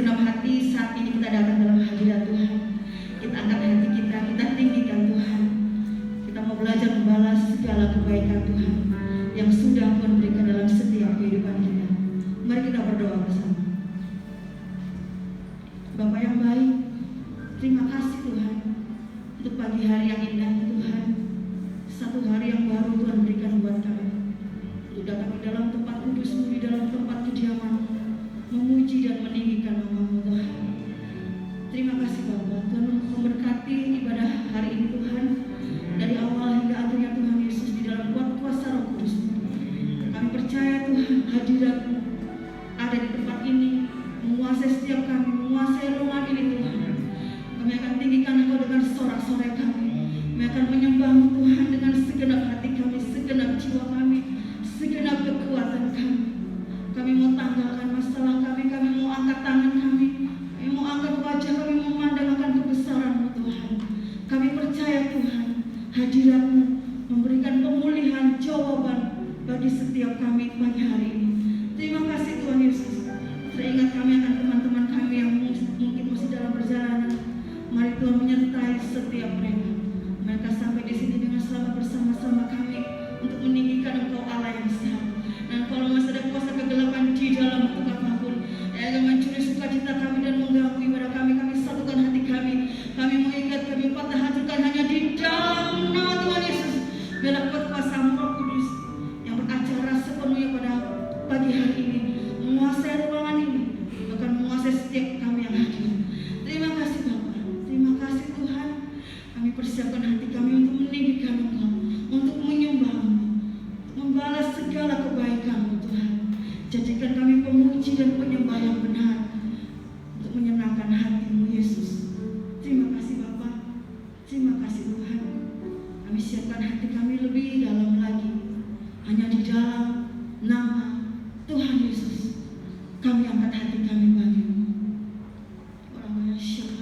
segenap hati saat ini kita datang dalam hadirat Tuhan. Kita angkat hati kita tinggikan Tuhan. Kita mau belajar membalas segala kebaikan Tuhan yang sudah Tuhan berikan dalam setiap kehidupan kita. Mari kita berdoa bersama. Bapa yang baik, terima kasih Tuhan untuk pagi hari yang indah Tuhan. Satu hari yang baru Tuhan berikan buat kami untuk datang di dalam tempat kudus-Mu, di dalam tempat kediaman, memuji dan meninggikan nama-Mu Tuhan. Terima kasih Bapa, Tuhan memberkati ibadah hari ini Tuhan, dari awal hingga akhirnya Tuhan Yesus di dalam kuasa Roh Kudus. Kami percaya Tuhan hadirat-Mu ada di tempat ini, menguasai setiap kami, menguasai ruangan ini Tuhan. Kami akan tinggikan Engkau dengan sorak-sorai kami. Kami akan menyembah-Mu Tuhan dengan segenap hati kami, segenap jiwa kami, segenap kekuatan kami. Kami mau tanggalkan masalah kami, kami mau angkat tangan kami mau angkat wajah kami, mau memandang akan kebesaran-Mu Tuhan. Kami percaya Tuhan hadirat-Mu memberikan pemulihan jawaban bagi setiap kami pagi hari ini. Terima kasih Tuhan Yesus. Teringat kami akan teman-teman kami yang mungkin masih dalam perjalanan. Mari Tuhan menyertai setiap mereka. Mereka sampai di sini dengan selamat bersama-sama kami untuk meninggikan Engkau Allah yang sehat. Dan kalau masih ada kuasa kegelapan di dalam bentuk apapun, yang mencuri sukacita kami dan mengganggu ibadah kami, kami satukan hati kami. Kami mengingat, kami patah hatikan hanya di dalam nama Tuhan Yesus. Biarlah kuasa Roh Kudus yang beracara sepenuhnya pada pagi hari ini, menguasai ruangan ini, bahkan menguasai setiap kami yang hadir. Terima kasih Bapa, terima kasih Tuhan. Kami persiapkan hati kami untuk meninggikan Engkau, untuk menyembah-Mu, membalas segala kebaikan-Mu Tuhan. Jadikan kami pemuji dan penyembah yang benar untuk menyenangkan hati-Mu Yesus. Terima kasih Bapa, terima kasih Tuhan. Kami siapkan hati kami lebih dalam lagi, hanya di dalam nama Tuhan Yesus. Kami angkat hati kami bagi-Mu. Orang yang syukur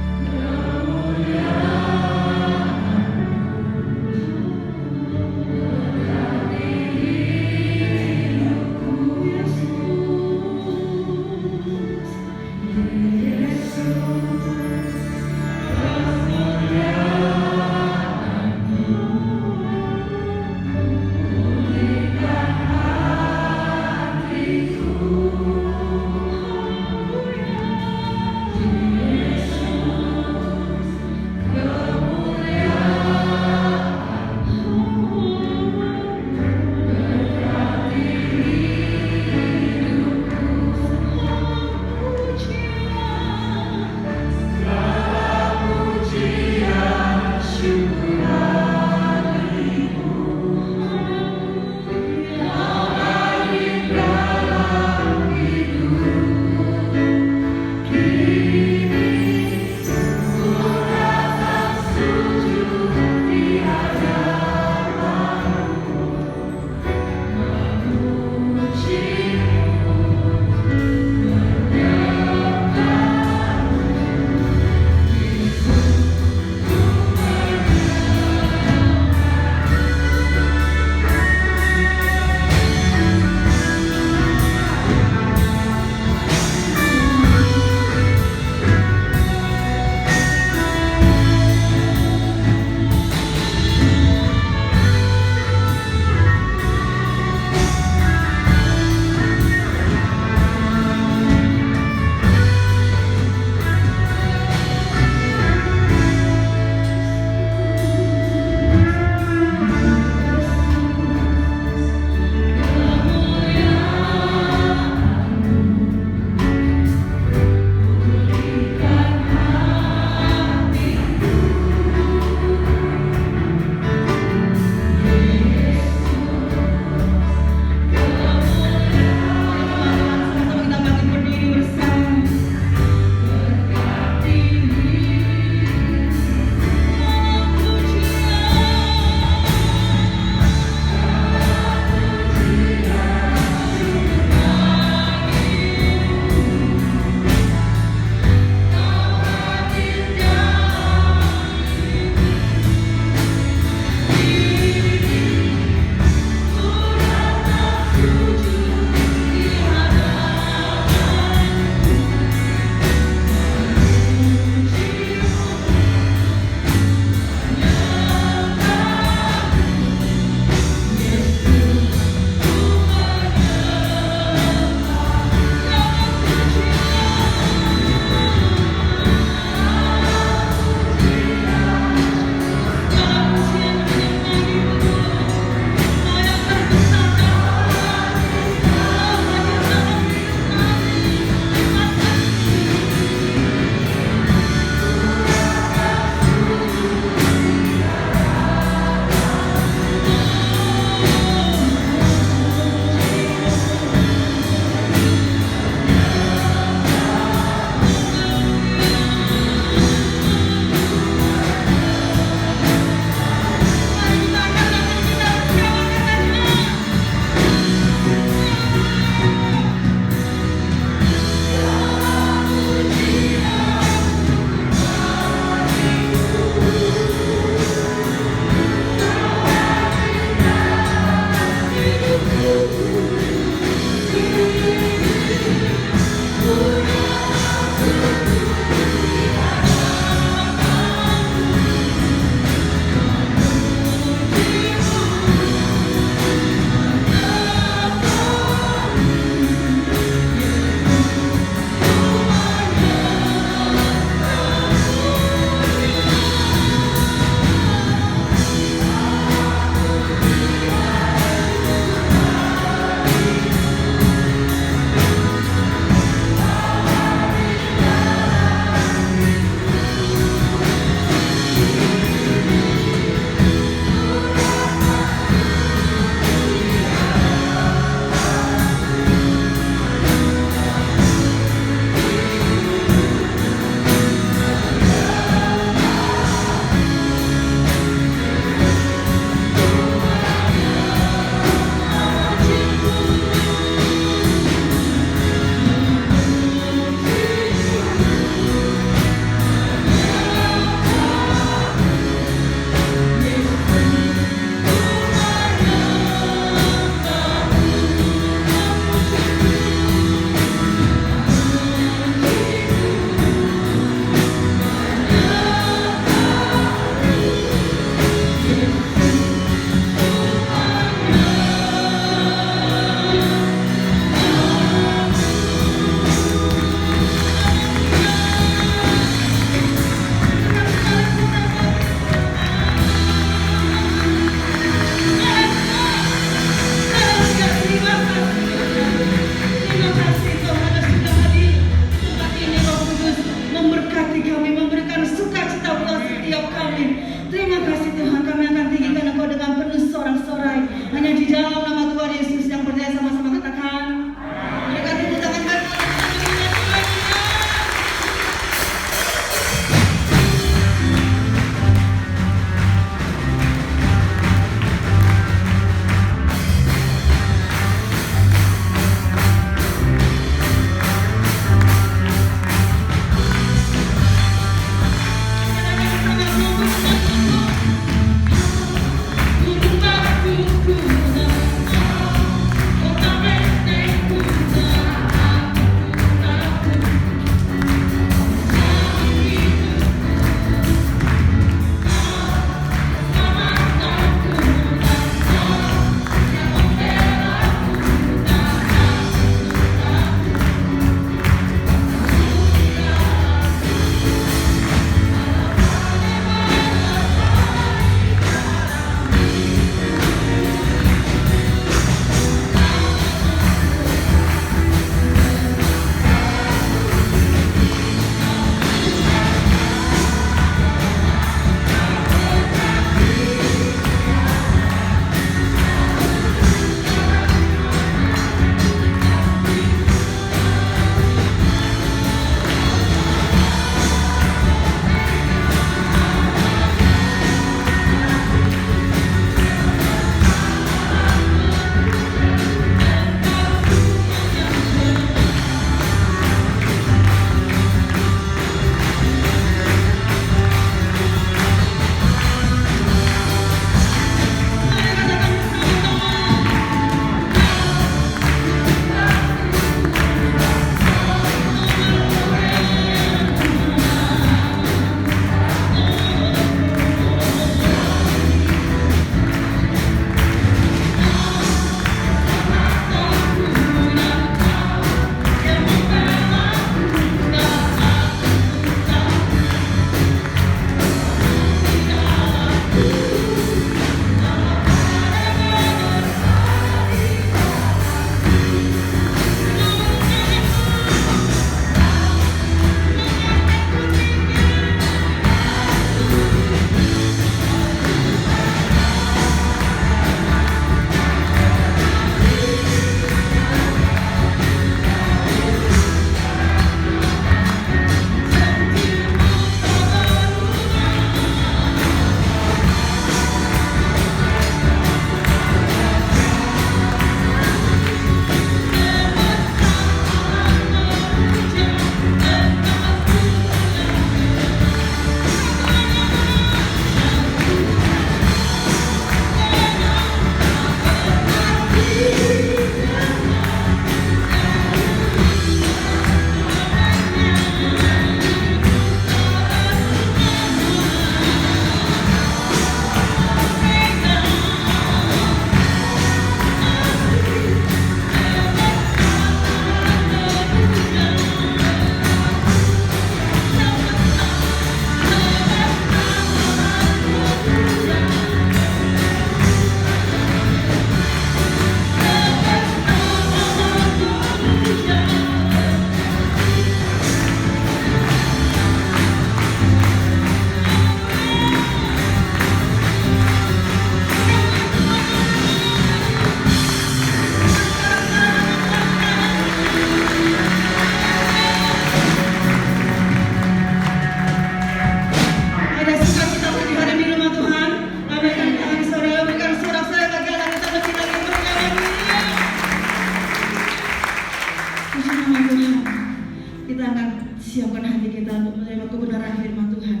Siapkan hati kita untuk menerima kebenaran firman Tuhan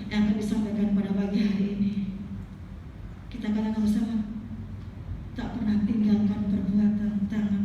yang akan disampaikan pada pagi hari ini. Kita katakan bersama, tak pernah tinggalkan perbuatan tangan.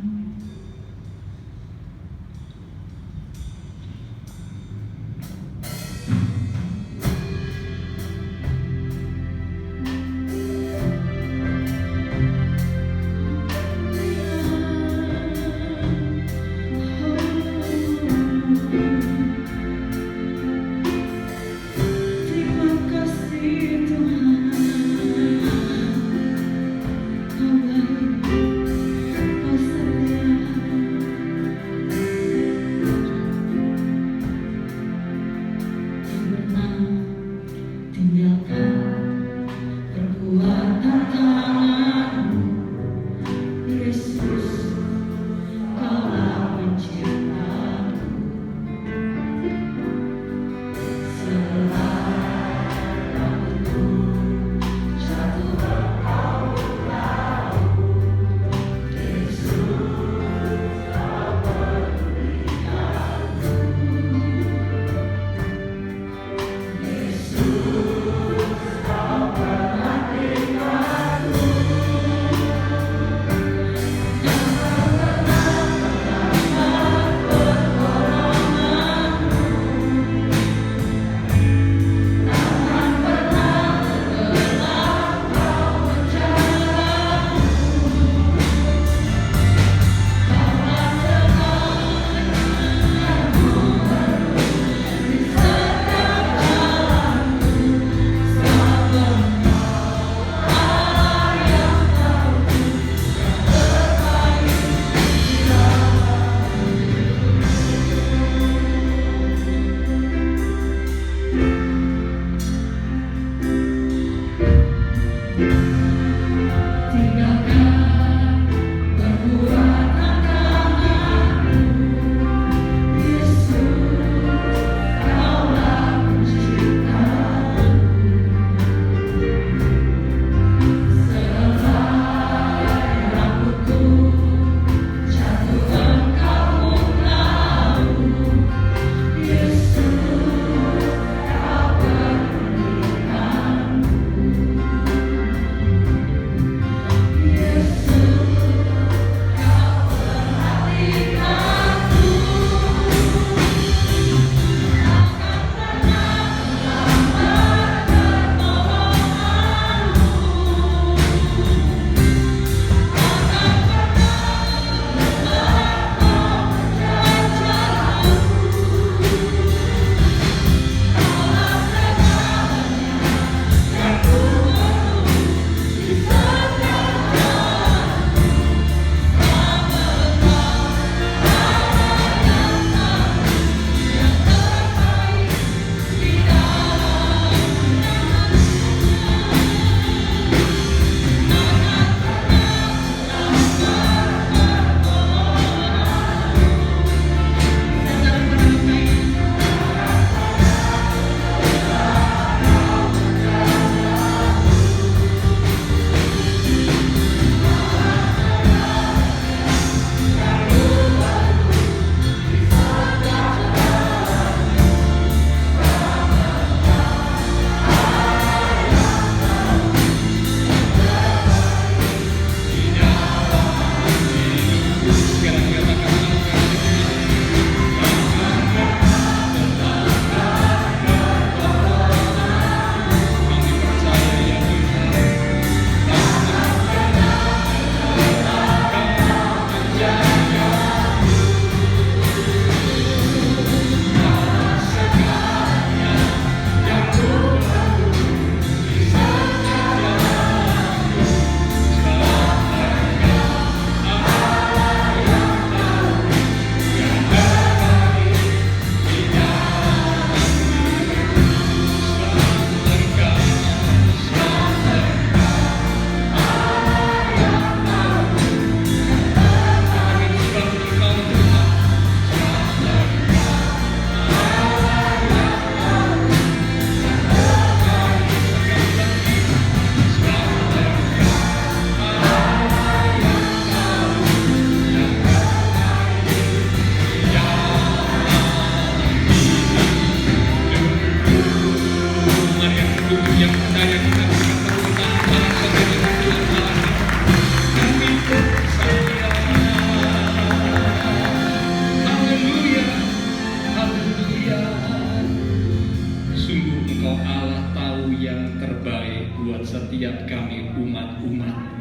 setiap kami umat-umat.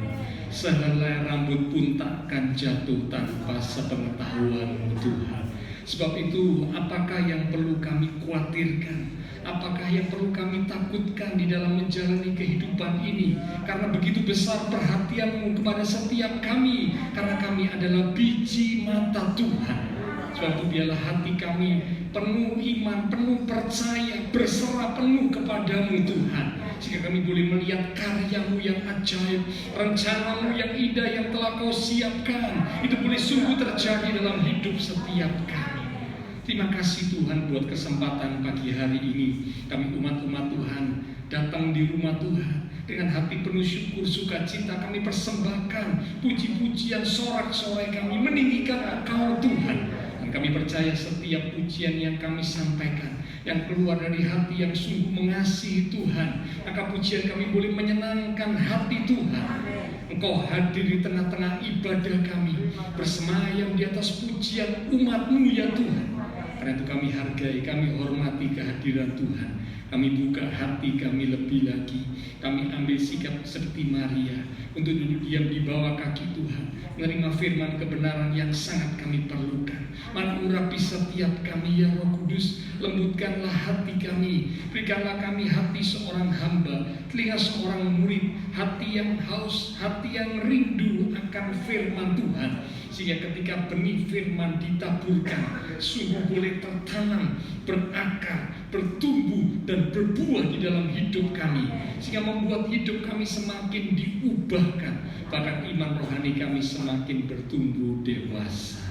Sehelai rambut pun takkan jatuh tanpa sepengetahuan Tuhan. Sebab itu, apakah yang perlu kami khawatirkan? Apakah yang perlu kami takutkan di dalam menjalani kehidupan ini? Karena begitu besar perhatian-Mu kepada setiap kami, karena kami adalah biji mata Tuhan. Sebab itu biarlah hati kami penuh iman, penuh percaya, berserah penuh kepadamu Tuhan, sehingga kami boleh melihat karya-Mu yang ajaib, rencana-Mu yang indah yang telah Kau siapkan, itu boleh sungguh terjadi dalam hidup setiap kami. Terima kasih Tuhan buat kesempatan pagi hari ini. Kami umat-umat Tuhan datang di rumah Tuhan dengan hati penuh syukur, sukacita. Kami persembahkan puji-pujian, sorak-sorai kami meninggikan Engkau Tuhan. Dan kami percaya setiap pujian yang kami sampaikan, yang keluar dari hati yang sungguh mengasihi Tuhan, maka pujian kami boleh menyenangkan hati Tuhan. Engkau hadir di tengah-tengah ibadah kami, bersemayam di atas pujian umat-Mu ya Tuhan. Karena itu kami hargai, kami hormati kehadiran Tuhan. Kami buka hati kami lebih lagi. Kami ambil sikap seperti Maria untuk duduk diam di bawah kaki Tuhan, menerima firman kebenaran yang sangat kami perlukan. Mari urapi setiap kami ya Roh Kudus. Lembutkanlah hati kami. Berikanlah kami hati seorang hamba, telinga seorang murid, hati yang haus, hati yang rindu akan firman Tuhan, sehingga ketika benih firman ditaburkan, sungguh boleh tertanam, berakar, bertumbuh dan berbuah di dalam hidup kami, sehingga membuat hidup kami semakin diubahkan, bahkan iman rohani kami semakin bertumbuh dewasa.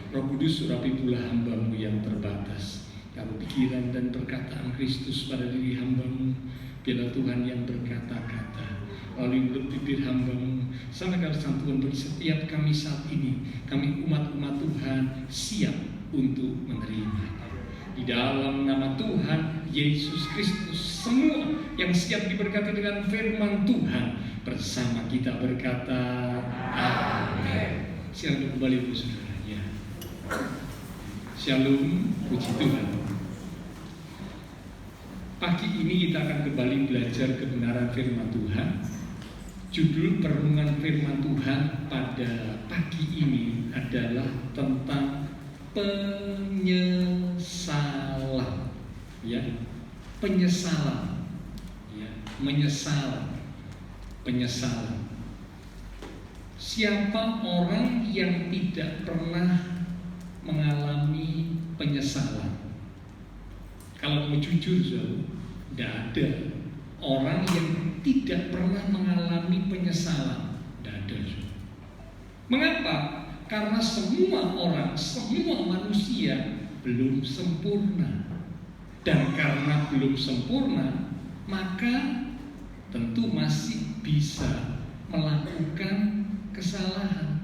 Roh Kudus, urapi pula hamba-Mu yang terbatas. Kalau pikiran dan perkataan Kristus pada diri hamba-Mu, biarlah Tuhan yang berkata-kata melalui mulut bibir hamba-Mu, sampaikan santunan bagi setiap kami saat ini. Kami umat-umat Tuhan siap untuk menerima. Di dalam nama Tuhan Yesus Kristus, semua yang siap diberkati dengan firman Tuhan bersama kita berkata amin. Silakan kembali Bu Saudara ya. Shalom, puji Tuhan. Pagi ini kita akan kembali belajar kebenaran firman Tuhan. Judul perenungan firman Tuhan pada pagi ini adalah tentang penyesalan, ya, penyesalan, ya, penyesalan. Siapa orang yang tidak pernah mengalami penyesalan? Kalau mau jujur, tidak ada orang yang tidak pernah mengalami penyesalan. Tidak ada. Mengapa? Karena semua orang, semua manusia belum sempurna. Dan karena belum sempurna, maka tentu masih bisa melakukan kesalahan.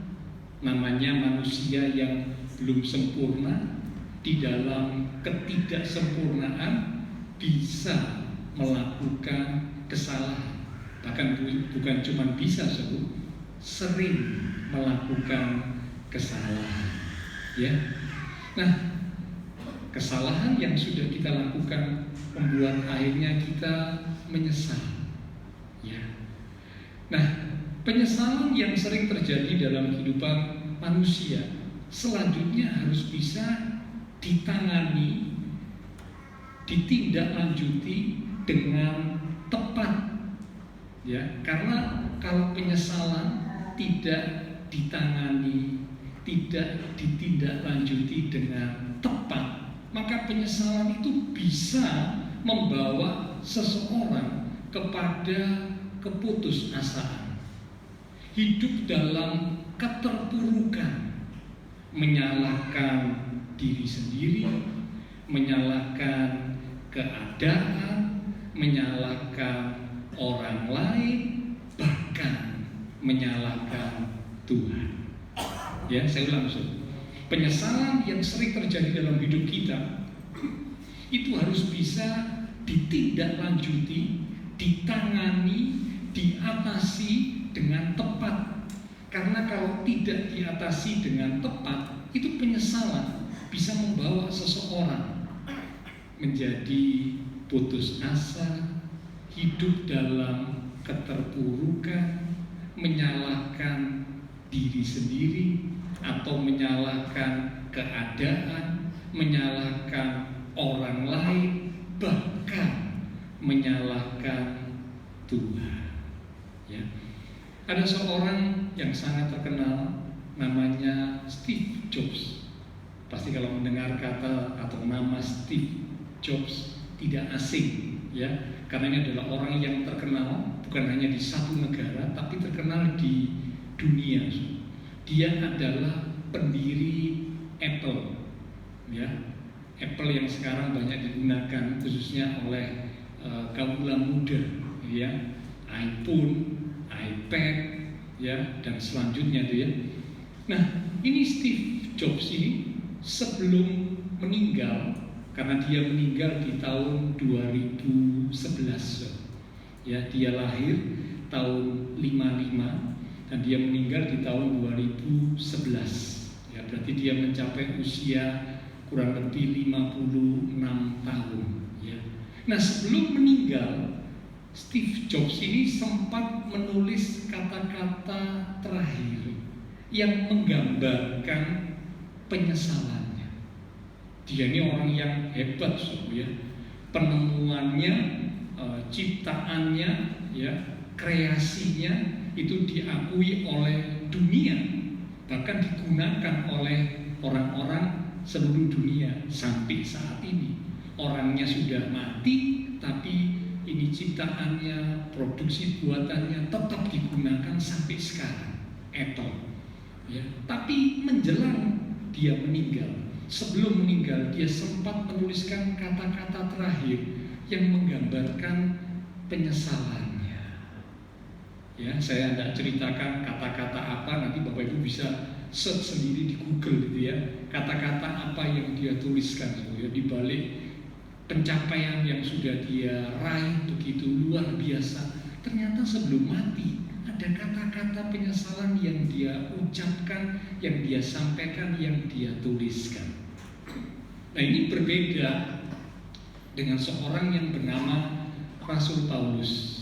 Namanya manusia yang belum sempurna, di dalam ketidaksempurnaan bisa melakukan kesalahan. Bahkan bukan cuma bisa, sering melakukan kesalahan, ya. Nah, kesalahan yang sudah kita lakukan membuat akhirnya kita menyesal, ya. Nah, penyesalan yang sering terjadi dalam kehidupan manusia selanjutnya harus bisa ditangani, ditindaklanjuti dengan tepat, ya. Karena kalau penyesalan tidak ditangani, tidak ditindaklanjuti dengan tepat, maka penyesalan itu bisa membawa seseorang kepada keputusasaan, hidup dalam keterpurukan, menyalahkan diri sendiri, menyalahkan keadaan, menyalahkan orang lain, bahkan menyalahkan Tuhan. Ya, saya ulang, penyesalan yang sering terjadi dalam hidup kita itu harus bisa ditindaklanjuti, ditangani, diatasi dengan tepat. Karena kalau tidak diatasi dengan tepat, itu penyesalan bisa membawa seseorang menjadi putus asa, hidup dalam keterpurukan, menyalahkan diri sendiri, atau menyalahkan keadaan, menyalahkan orang lain, bahkan menyalahkan Tuhan. Ya. Ada seorang yang sangat terkenal namanya Steve Jobs. Pasti kalau mendengar kata atau nama Steve Jobs tidak asing, ya, karena ini adalah orang yang terkenal bukan hanya di satu negara, tapi terkenal di dunia. Dia adalah pendiri Apple, ya, Apple yang sekarang banyak digunakan khususnya oleh kaum muda, ya, iPhone, iPad, ya, dan selanjutnya itu, ya. Nah, ini Steve Jobs ini sebelum meninggal, karena dia meninggal di tahun 2011, ya, dia lahir tahun 55 dan dia meninggal di tahun 2011, ya, berarti dia mencapai usia kurang lebih 56 tahun, ya. Nah, sebelum meninggal, Steve Jobs ini sempat menulis kata-kata terakhir yang menggambarkan penyesalannya. Dia ini orang yang hebat, ya. Penemuannya, ciptaannya, ya, kreasinya itu diakui oleh dunia, bahkan digunakan oleh orang-orang seluruh dunia sampai saat ini. Orangnya sudah mati, tapi ini ciptaannya, produksi buatannya tetap digunakan sampai sekarang, Apple, ya. Tapi menjelang dia meninggal, sebelum meninggal dia sempat menuliskan kata-kata terakhir yang menggambarkan penyesalannya. Ya, saya tidak ceritakan kata-kata apa, nanti Bapak Ibu bisa search sendiri di Google, gitu ya. Kata-kata apa yang dia tuliskan, gitu ya, di balik pencapaian yang sudah dia raih begitu luar biasa. Ternyata sebelum mati ada kata-kata penyesalan yang dia ucapkan, yang dia sampaikan, yang dia tuliskan. Nah, ini berbeda dengan seorang yang bernama Rasul Paulus.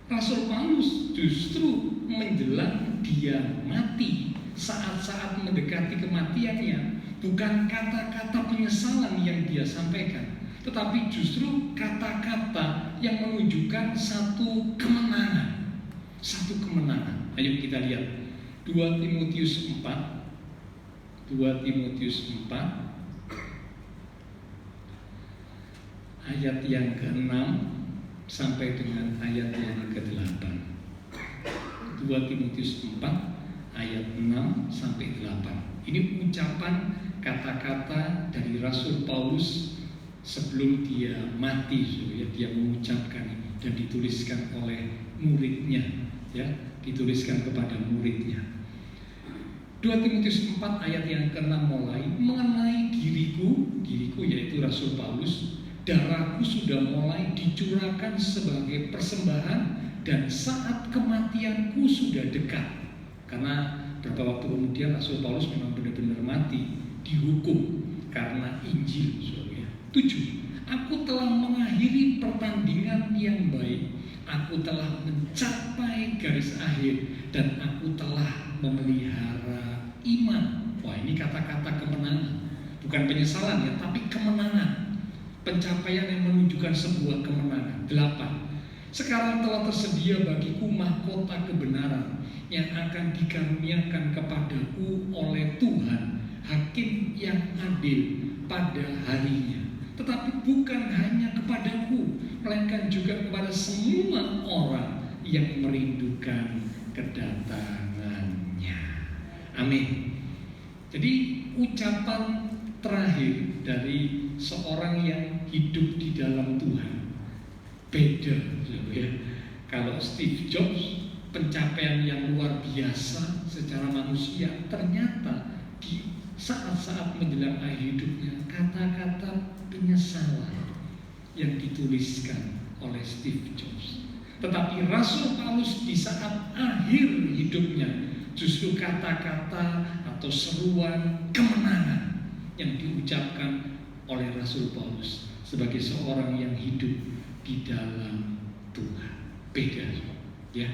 Rasul Paulus justru menjelang dia mati, saat-saat mendekati kematiannya, bukan kata-kata penyesalan yang dia sampaikan, tetapi justru kata-kata yang menunjukkan satu kemenangan. Satu kemenangan. Ayo kita lihat 2 Timotius 4 ayat yang ke-6 sampai dengan ayat yang ke-8. 2 Timotius 4 ayat 6 sampai 8. Ini ucapan kata-kata dari Rasul Paulus sebelum dia mati, ya, dia mengucapkan ini dan dituliskan oleh muridnya, ya, dituliskan kepada muridnya. 2 Timotius 4 ayat yang ke-6 mulai, mengenai diriku yaitu Rasul Paulus, darahku sudah mulai dicurahkan sebagai persembahan dan saat kematianku sudah dekat. Karena beberapa waktu kemudian Rasul Paulus memang benar-benar mati, dihukum karena Injil. 7. Aku telah mengakhiri pertandingan yang baik, aku telah mencapai garis akhir, dan aku telah memelihara iman. Wah, ini kata-kata kemenangan, bukan penyesalan, ya, tapi kemenangan, pencapaian yang menunjukkan sebuah kemenangan. 8. Sekarang telah tersedia bagiku mahkota kebenaran yang akan dikaruniakan kepadaku oleh Tuhan, hakim yang adil pada harinya. Tetapi bukan hanya kepadaku, melainkan juga kepada semua orang yang merindukan kedatangannya. Amin. Jadi ucapan terakhir dari seorang yang hidup di dalam Tuhan beda, ya. Kalau Steve Jobs, pencapaian yang luar biasa secara manusia, ternyata di saat-saat menjelang akhir hidupnya kata-kata penyesalan yang dituliskan oleh Steve Jobs. Tetapi Rasul Paulus di saat akhir hidupnya justru kata-kata atau seruan kemenangan yang diucapkan oleh Rasul Paulus sebagai seorang yang hidup di dalam Tuhan. beda, ya.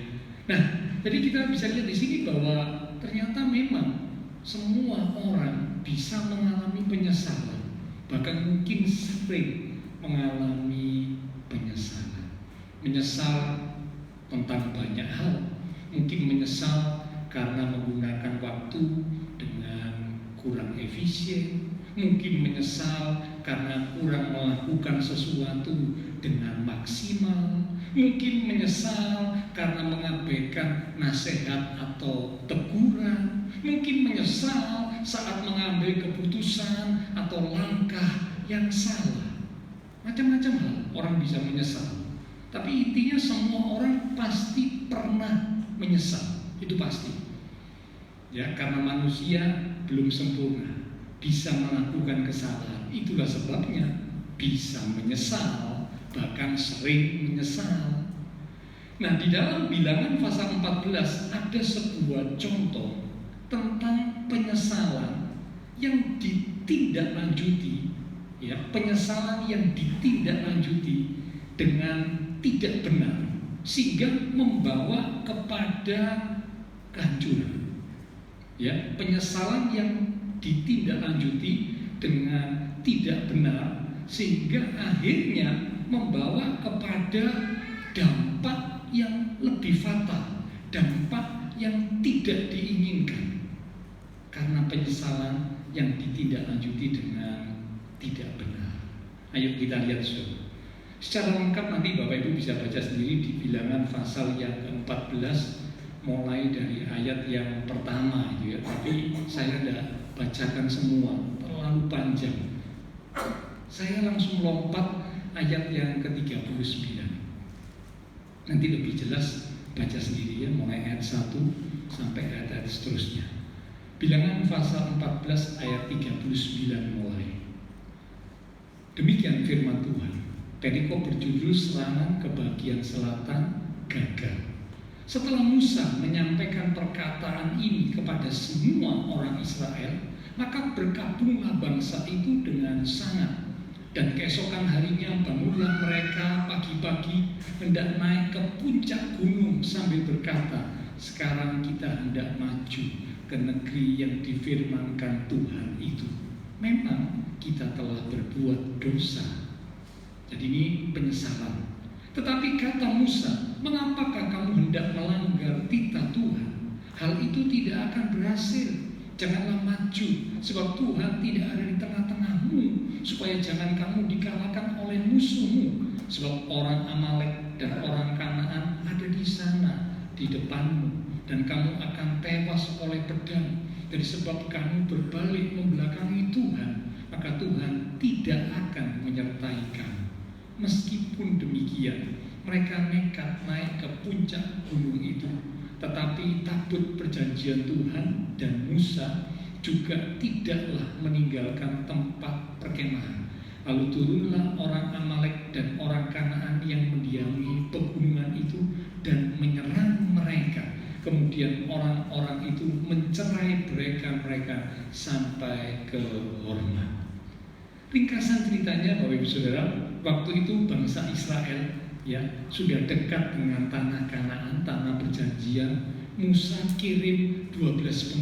Nah, jadi kita bisa lihat di sini bahwa ternyata memang semua orang bisa mengalami penyesalan, bahkan mungkin sering mengalami penyesalan. Menyesal tentang banyak hal, mungkin menyesal karena menggunakan waktu dengan kurang efisien, mungkin menyesal karena kurang melakukan sesuatu dengan maksimal, mungkin menyesal karena mengabaikan nasihat atau teguran, mungkin menyesal saat mengambil keputusan atau langkah yang salah. Macam-macam hal orang bisa menyesal. Tapi intinya semua orang pasti pernah menyesal, itu pasti. Ya, karena manusia belum sempurna, bisa melakukan kesalahan. Itulah sebabnya bisa menyesal, bahkan sering menyesal. Nah, di dalam Bilangan pasal 14 ada sebuah contoh tentang penyesalan yang ditindaklanjuti, ya, penyesalan yang ditindaklanjuti dengan tidak benar sehingga membawa kepada kehancuran. Ya, penyesalan yang ditindaklanjuti dengan tidak benar sehingga akhirnya membawa kepada dampak yang lebih fatal, dampak yang tidak diinginkan karena penyesalan yang ditindaklanjuti dengan tidak benar. Ayo kita lihat saudara. Secara lengkap nanti Bapak Ibu bisa baca sendiri di Bilangan pasal yang ke-14 mulai dari ayat yang pertama gitu ya. Tapi saya tidak bacakan semua, terlalu panjang. Saya langsung lompat ayat yang ke-39. Nanti lebih jelas baca sendiri ya, mulai ayat 1 sampai ayat seterusnya. Bilangan pasal 14 ayat 39 mulai. Demikian firman Tuhan. Perikop berjudul serangan ke bagian selatan gagal. Setelah Musa menyampaikan perkataan ini kepada semua orang Israel, maka berkabunglah bangsa itu dengan sangat. Dan keesokan harinya bangunlah mereka pagi-pagi hendak naik ke puncak gunung sambil berkata, sekarang kita hendak maju ke negeri yang difirmankan Tuhan itu. Memang kita telah berbuat dosa. Jadi ini penyesalan. Tetapi kata Musa, mengapakah kamu hendak melanggar titah Tuhan? Hal itu tidak akan berhasil. Janganlah maju, sebab Tuhan tidak ada di tengah-tengahmu, supaya jangan kamu dikalahkan oleh musuhmu. Sebab orang Amalek dan orang Kanaan ada di sana, di depanmu, dan kamu akan tewas oleh pedang. Jadi sebab kamu berbalik membelakangi Tuhan, maka Tuhan tidak akan menyertai kamu. Meskipun demikian, mereka nekat naik ke puncak gunung itu. Tetapi tabut perjanjian Tuhan dan Musa juga tidaklah meninggalkan tempat perkemahan. Lalu turunlah orang Amalek dan orang Kanaan yang mendiami pegunungan itu dan menyerang mereka. Kemudian orang-orang itu mencerai mereka sampai ke Horma. Ringkasan ceritanya Bapak Ibu Saudara, waktu itu bangsa Israel ya sudah dekat dengan tanah Kanaan, tanah perjanjian. Musa kirim 12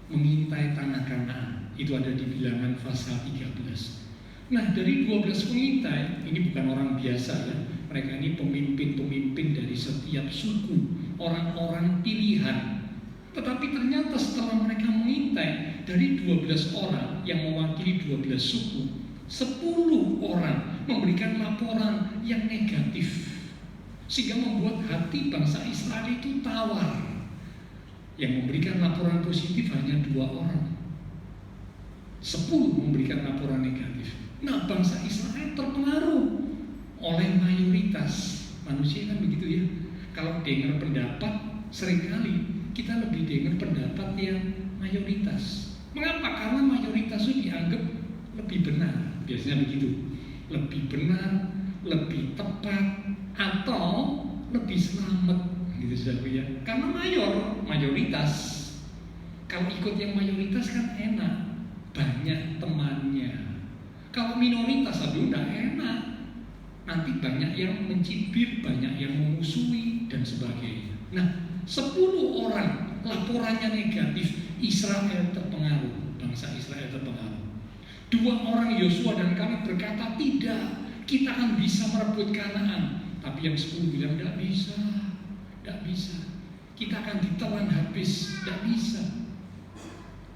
mengintai tanah Kanaan. Itu ada di Bilangan pasal 13. Nah, dari 12 pengintai, ini bukan orang biasa ya. Mereka ini pemimpin-pemimpin dari setiap suku, orang-orang pilihan. Tetapi ternyata setelah mereka mengintai, dari 12 orang yang mewakili 12 suku, 10 orang memberikan laporan yang negatif, sehingga membuat hati bangsa Israel itu tawar. Yang memberikan laporan positif hanya 2 orang, 10 memberikan laporan negatif. Nah, bangsa Israel terpengaruh oleh mayoritas manusia kan begitu ya. Kalau dengar pendapat, seringkali kita lebih dengar pendapat yang mayoritas. Mengapa? Karena mayoritas itu dianggap lebih benar. Biasanya begitu. Lebih benar, lebih tepat, atau lebih selamat gitu saudara ya. Karena mayoritas. Kalau ikut yang mayoritas kan enak, banyak temannya. Kalau minoritas aduh udah enak, nanti banyak yang mencibir, banyak yang memusuhi, dan sebagainya. Nah, 10 orang laporannya negatif, Israel terpengaruh, bangsa Israel terpengaruh. 2 orang Yosua dan Kaleb berkata, tidak, kita akan bisa merebut Kanaan. Tapi yang 10 bilang, tidak bisa, kita akan ditelan habis, tidak bisa.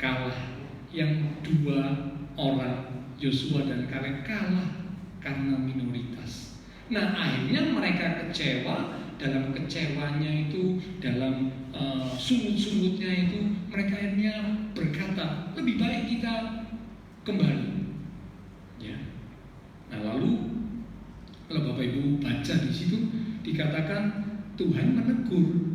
Kalah. Yang 2 orang Yosua dan Kaleb kalah karena minoritas. Nah, akhirnya mereka kecewa. Dalam kecewanya itu, dalam sungut-sungutnya itu, mereka akhirnya berkata, lebih baik kita kembali. Ya. Nah, lalu kalau Bapak Ibu baca di situ dikatakan Tuhan menegur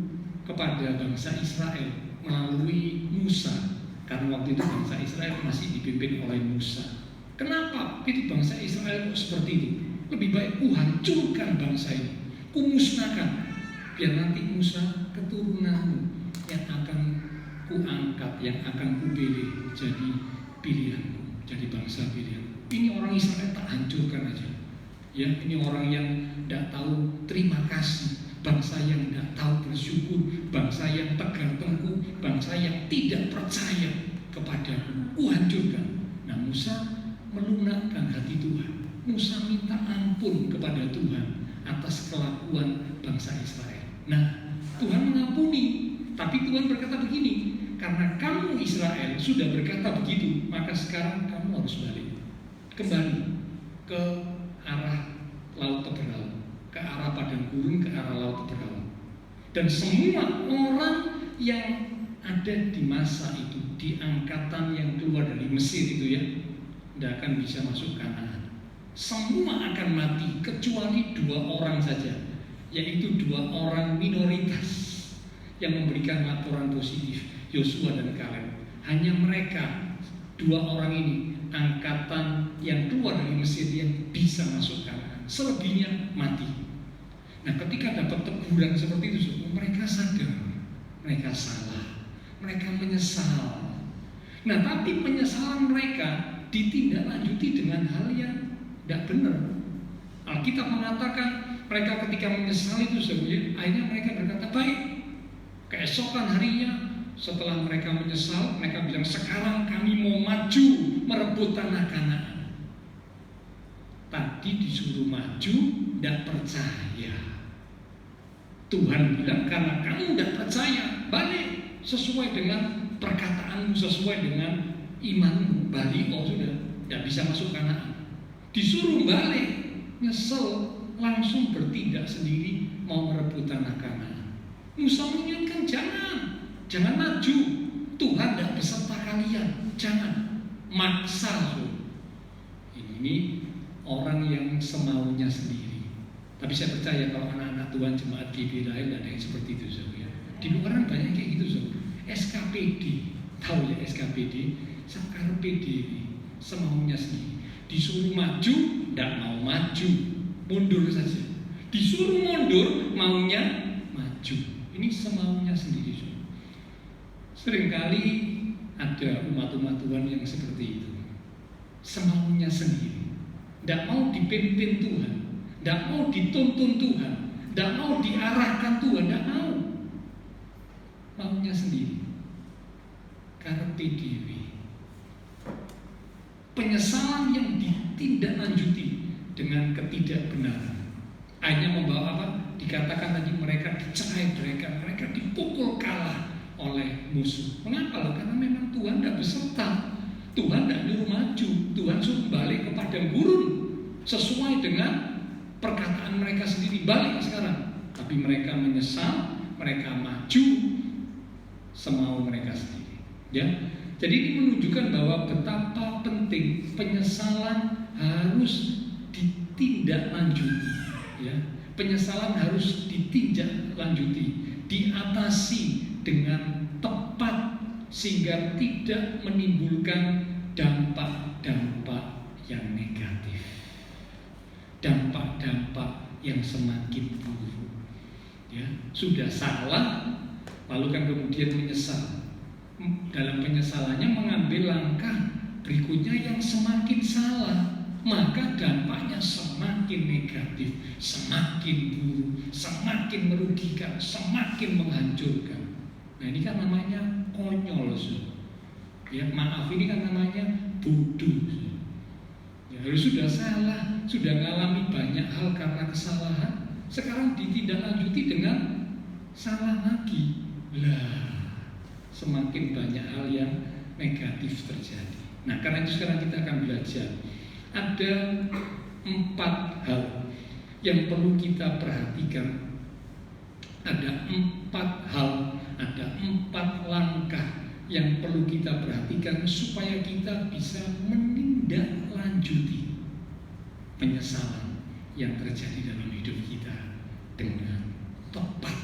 kepada bangsa Israel melalui Musa, karena waktu itu bangsa Israel masih dipimpin oleh Musa. Kenapa itu bangsa Israel seperti itu? Lebih baik ku hancurkan bangsa ini, ku musnahkan, biar nanti Musa keturunanmu yang akan ku angkat, yang akan ku pilih jadi pilihanku, jadi bangsa pilihan. Ini orang Israel tak hancurkan aja. Ya, ini orang yang tidak tahu terima kasih, bangsa yang tidak tahu bersyukur, bangsa yang tegar tengkuk, bangsa yang tidak percaya kepadaku, ku hancurkan. Nah, Musa melunakkan hati Tuhan. Musa minta ampun kepada Tuhan atas kelakuan bangsa Israel. Nah, Tuhan mengampuni, tapi Tuhan berkata begini, karena kamu Israel sudah berkata begitu, maka sekarang kamu harus balik, kembali ke arah laut Teberau, ke arah padang gurun, ke arah laut Teberau. Dan semua orang yang ada di masa itu, di angkatan yang keluar dari Mesir itu ya, tidak akan bisa masuk Kanaan. Semua akan mati kecuali 2 orang saja, yaitu 2 orang minoritas yang memberikan laporan positif, Yosua dan Kaleb. Hanya mereka 2 orang ini, angkatan yang keluar dari Mesir, yang bisa masuk Kanaan. Selebihnya mati. Nah, ketika dapat teguran seperti itu, mereka sadar, mereka salah, mereka menyesal. Nah, tapi penyesalan mereka ditindaklanjuti dengan hal yang tidak benar. Alkitab mengatakan mereka ketika menyesal itu sebenarnya, akhirnya mereka berkata, baik. Keesokan harinya setelah mereka menyesal, mereka bilang, sekarang kami mau maju merebut tanah Kanaan. Tadi disuruh maju, tidak percaya. Tuhan bilang, karena kamu tidak percaya, balik sesuai dengan perkataanmu, sesuai dengan imanmu, balik. Oh sudah, tidak bisa masuk Kanaan. Disuruh balik, nyesel, langsung bertindak sendiri mau merebut tanah Kanaan. Musa mengingatkan, jangan maju, Tuhan tidak beserta kalian, jangan maksa. Ini orang yang semaunya sendiri. Tapi saya percaya kalau anak-anak Tuhan jemaat GBI lain ada yang seperti itu, ya. Di luaran banyak kayak gitu, SKPD, tahu ya SKPD, Sakar PDW, semaunya sendiri. Disuruh maju, tidak mau maju, mundur saja. Disuruh mundur, maunya maju. Ini semaunya sendiri. Seringkali ada umat-umat Tuhan yang seperti itu, semaunya sendiri, tidak mau dipimpin Tuhan, tidak mau dituntun Tuhan, tidak mau diarahkan Tuhan, tidak mau, maunya sendiri. Karpe diri. Penyesalan yang ditindaklanjuti dengan ketidakbenaran hanya membawa apa? Dikatakan tadi mereka dicerai, mereka dipukul kalah oleh musuh. Mengapa? Karena memang Tuhan tidak beserta. Tuhan tidak nyuruh maju. Tuhan suruh balik ke padang gurun sesuai dengan perkataan mereka sendiri, balik sekarang. Tapi mereka menyesal, mereka maju semau mereka sendiri. Ya, jadi ini menunjukkan bahwa betapa penting penyesalan harus ditindaklanjuti. Ya, penyesalan harus ditindaklanjuti, diatasi dengan tepat sehingga tidak menimbulkan dampak-dampak yang negatif, dampak-dampak yang semakin buruk. Ya, sudah salah, lalu kan kemudian menyesal. Dalam penyesalannya mengambil langkah berikutnya yang semakin salah, maka dampaknya semakin negatif, semakin buruk, semakin merugikan, semakin menghancurkan. Nah, ini kan namanya konyol, ya, maaf, ini kan namanya bodoh. Ya, sudah salah, sudah mengalami banyak hal karena kesalahan, sekarang ditindaklanjuti dengan salah lagi. Lah, semakin banyak hal yang negatif terjadi. Nah, karena itu sekarang kita akan belajar. Ada 4 hal yang perlu kita perhatikan. Ada 4 hal, ada 4 langkah yang perlu kita perhatikan supaya kita bisa menindaklanjuti penyesalan yang terjadi dalam hidup kita dengan tepat,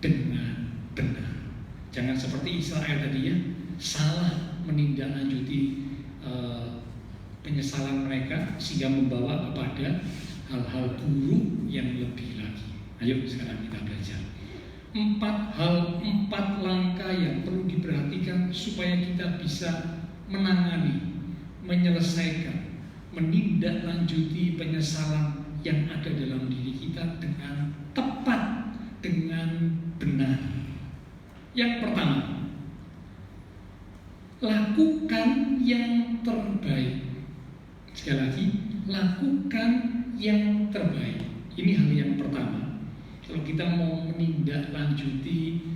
dengan benar. Jangan seperti Israel tadi, ya, salah menindaklanjuti penyesalan mereka sehingga membawa kepada hal-hal buruk yang lebih lagi. Ayo sekarang kita belajar 4 hal, 4 langkah yang perlu diperhatikan supaya kita bisa menangani, menyelesaikan, menindaklanjuti penyesalan yang ada dalam diri kita dengan tepat, dengan benar. Yang pertama, lakukan yang terbaik. Sekali lagi, lakukan yang terbaik. Ini hal yang pertama. Kalau kita mau menindaklanjuti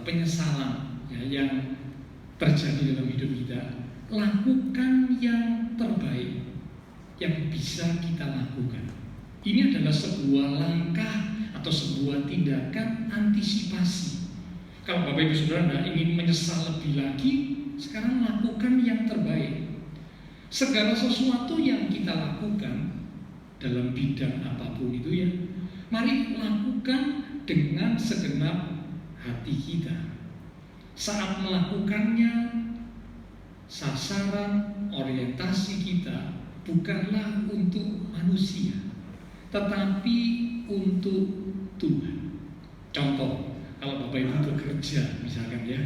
penyesalan, ya, yang terjadi dalam hidup kita, lakukan yang terbaik yang bisa kita lakukan. Ini adalah sebuah langkah atau sebuah tindakan antisipasi. Kalau Bapak Ibu Saudara ingin menyesal lebih lagi, sekarang lakukan yang terbaik. Segala sesuatu yang kita lakukan dalam bidang apapun itu, ya, mari lakukan dengan segenap hati kita. Saat melakukannya, sasaran orientasi kita bukanlah untuk manusia, tetapi untuk Tuhan. Contoh, kalau Bapak Ibu bekerja misalkan, ya,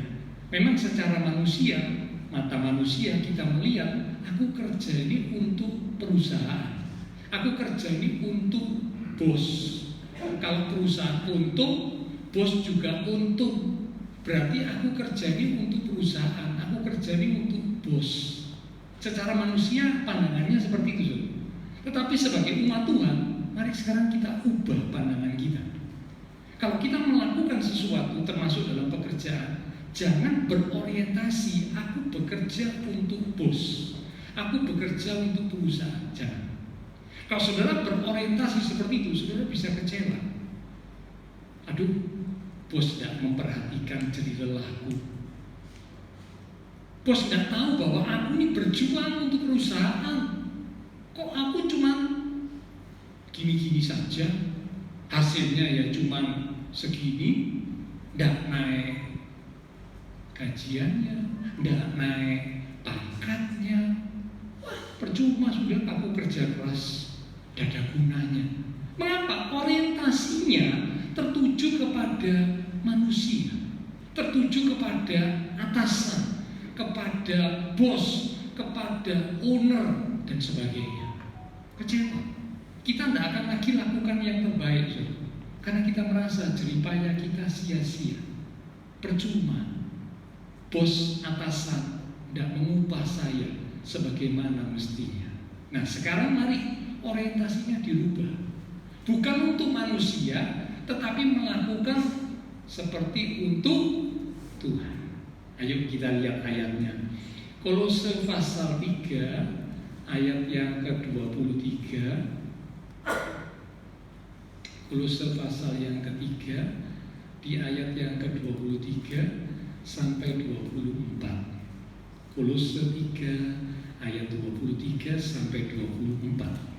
memang secara manusia, mata manusia kita melihat, aku kerja ini untuk perusahaan, aku kerja ini untuk bos. Kalau perusahaan untung, bos juga untung, berarti aku kerja ini untuk perusahaan, aku kerja ini untuk bos. Secara manusia pandangannya seperti itu. Tetapi sebagai umat Tuhan, mari sekarang kita ubah pandangan kita. Kalau kita melakukan sesuatu termasuk dalam pekerjaan, jangan berorientasi aku bekerja untuk bos, aku bekerja untuk perusahaan. Jangan. Kalau saudara berorientasi seperti itu, saudara bisa kecewa. Aduh, bos tidak memperhatikan jerih lelahku. Bos tidak tahu bahwa aku ini berjuang untuk perusahaan. Kok aku cuma gini-gini saja, hasilnya ya cuma segini, tidak naik gajiannya, tidak naik pangkatnya. Wah, percuma sudah aku kerja keras, tidak ada gunanya. Mengapa? Orientasinya tertuju kepada manusia, tertuju kepada atasan, kepada bos, kepada owner, dan sebagainya. Kecewa. Kita tidak akan lagi lakukan yang terbaik, karena kita merasa jeripaya kita sia-sia, percuma. Bos, atasan tidak mengupah saya sebagaimana mestinya. Nah, sekarang mari orientasinya dirubah, bukan untuk manusia, tetapi melakukan seperti untuk Tuhan. Ayo kita lihat ayatnya. Kolose pasal 3 ayat yang ke-23. Kolose pasal yang ketiga di ayat yang ke-23 sampai 24. Kolose 3 ayat 23 sampai 24.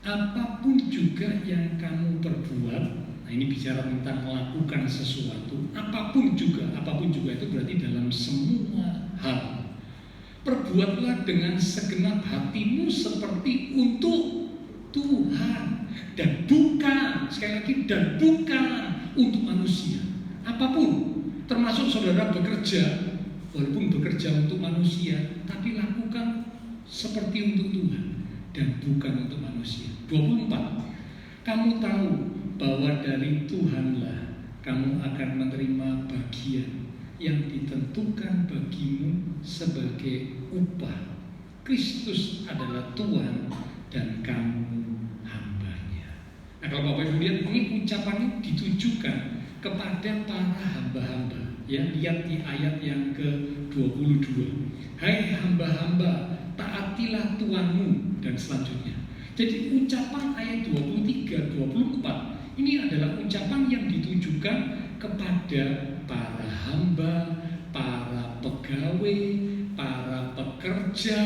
Apapun juga yang kamu perbuat, nah ini bicara tentang melakukan sesuatu, apapun juga itu berarti dalam semua hal, perbuatlah dengan segenap hatimu seperti untuk Tuhan, dan bukan, sekali lagi, dan bukan untuk manusia. Apapun, termasuk saudara bekerja, walaupun bekerja untuk manusia, tapi lakukan seperti untuk Tuhan dan bukan untuk manusia. 24. Kamu tahu bahwa dari Tuhanlah kamu akan menerima bagian yang ditentukan bagimu sebagai upah. Kristus adalah Tuhan dan kamu hambanya. Nah, kalau Bapak Ibu lihat, ini ucapannya ditujukan kepada para hamba-hamba. Ya, lihat di ayat yang ke-22. Hai hamba-hamba, taatilah Tuhanmu, dan selanjutnya. Jadi ucapan ayat 23, 24 ini adalah ucapan yang ditujukan kepada para hamba, para pegawai, para pekerja,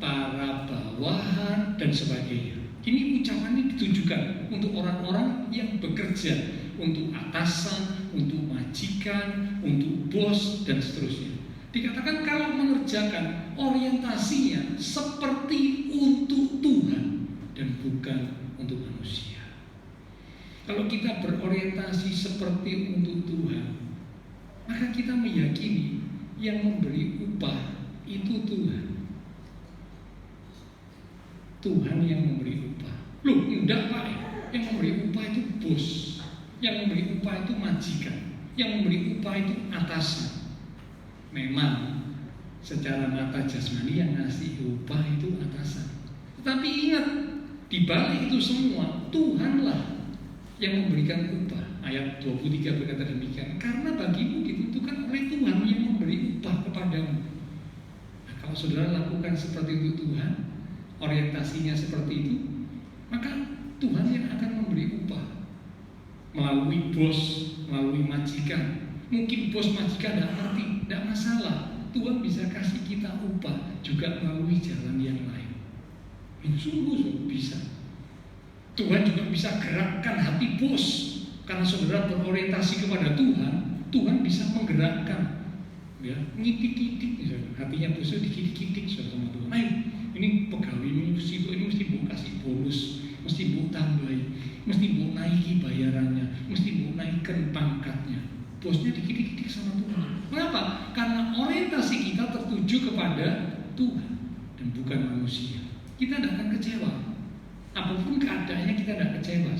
para bawahan, dan sebagainya. Ini ucapannya ditujukan untuk orang-orang yang bekerja, untuk atasan, untuk majikan, untuk bos, dan seterusnya. Dikatakan kalau mengerjakan orientasinya seperti untuk Tuhan dan bukan untuk manusia. Kalau kita berorientasi seperti untuk Tuhan, maka kita meyakini yang memberi upah itu Tuhan. Tuhan yang memberi upah. Loh, enggak Pak, yang memberi upah itu bos, yang memberi upah itu majikan, yang memberi upah itu atasan. Memang secara mata jasmani yang ngasih upah itu atasan. Tetapi ingat, di balik itu semua Tuhanlah yang memberikan upah. Ayat 23 berkata demikian, karena bagimu ditentukan oleh Tuhan yang memberi upah kepadamu. Nah, kalau saudara lakukan seperti itu Tuhan, orientasinya seperti itu, maka Tuhan yang akan memberi upah melalui bos, melalui majikan. Mungkin bos majikan tidak ngerti, tidak masalah. Tuhan bisa kasih kita upah juga melalui jalan yang lain. Ini sungguh bisa. Tuhan juga bisa gerakkan hati bos, karena saudara berorientasi kepada Tuhan. Tuhan bisa menggerakkan, ya, ngidik-ngidik misalnya. Hatinya bos itu dikidik-kidik sama Tuhan. Ayo, ini pegawai ini mesti bu kasih bonus, mesti bu tambahi, mesti bu naiki bayarannya, mesti bu naikkan pangkatnya. Bosnya dikidik-kidik sama Tuhan. Kenapa? Karena orientasi kita tertuju kepada Tuhan dan bukan manusia. Kita tidak akan kecewa. Apapun keadaannya kita tidak kecewa.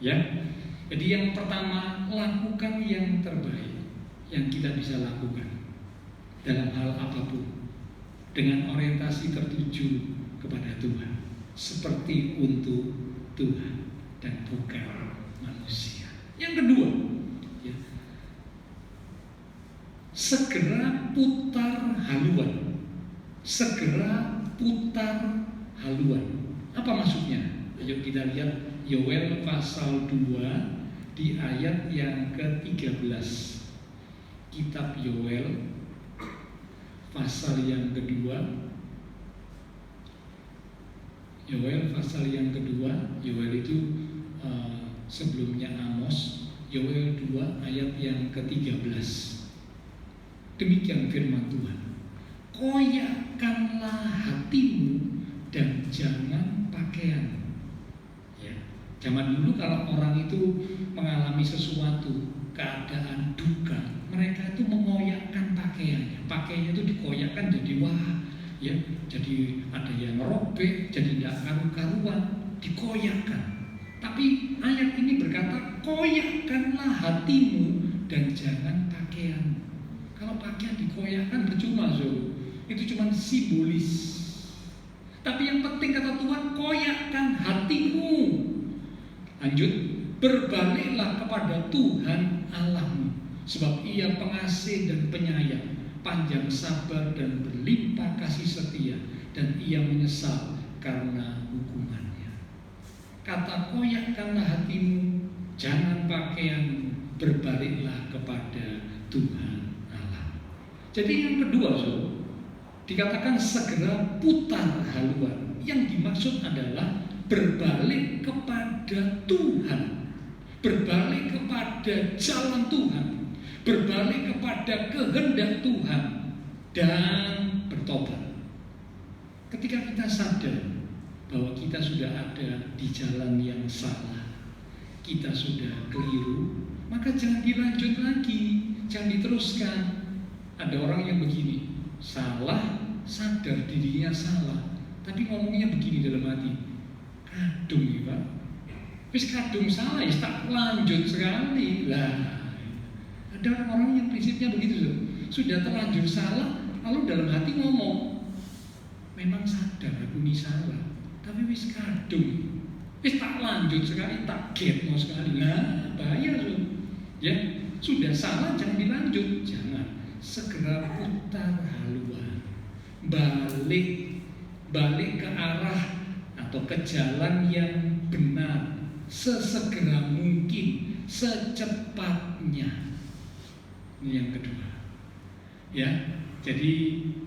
Ya. Jadi yang pertama, lakukan yang terbaik yang kita bisa lakukan dalam hal apapun, dengan orientasi tertuju kepada Tuhan, seperti untuk Tuhan dan bukan manusia. Yang kedua, ya, segera putar haluan. Segera putar haluan. Apa maksudnya? Ayo kita lihat Yoel pasal 2 di ayat yang ke-13. Kitab Yoel pasal yang kedua. Yoel pasal yang kedua. Yoel itu sebelumnya Amos. Yoel 2 ayat yang ke-13. Demikian firman Tuhan. Koyakkanlah hatimu dan jangan pakaian. Ya. Zaman dulu kalau orang itu mengalami sesuatu, keadaan duka, mereka itu mengoyakkan pakaiannya. Pakaiannya itu dikoyakkan jadi wah, ya, jadi ada yang robek, jadi tidak karu-karuan, dikoyakkan. Tapi ayat ini berkata, koyakkanlah hatimu dan jangan pakaian. Kalau pakaian dikoyakkan percuma, so. Itu cuma simbolis. Tapi yang penting kata Tuhan, koyakkan hatimu. Lanjut, berbaliklah kepada Tuhan Allahmu, sebab Ia pengasih dan penyayang, panjang sabar dan berlimpah kasih setia, dan Ia menyesal karena hukumannya. Kata koyakkanlah hatimu, jangan pakaianmu, berbaliklah kepada Tuhan Allah. Jadi yang kedua, so, dikatakan segera putar haluan. Yang dimaksud adalah berbalik kepada Tuhan, berbalik kepada jalan Tuhan, berbalik kepada kehendak Tuhan, dan bertobat. Ketika kita sadar bahwa kita sudah ada di jalan yang salah, kita sudah keliru, maka jangan dilanjut lagi, jangan diteruskan. Ada orang yang begini, salah sadar dirinya salah, tapi ngomongnya begini dalam hati, kadung ya Pak, wis kadung salah ya tak lanjut sekali lah. Ada orang-orang yang prinsipnya begitu, sudah terlanjur salah, lalu dalam hati ngomong, memang sadar aku ini salah, tapi wis kadung, wis tak lanjut sekali, tak get mau sekali. Nah, bahaya ya. Sudah salah jangan dilanjut, jangan, segera putar haluan, balik ke arah atau ke jalan yang benar sesegera mungkin, secepatnya. Ini yang kedua ya. Jadi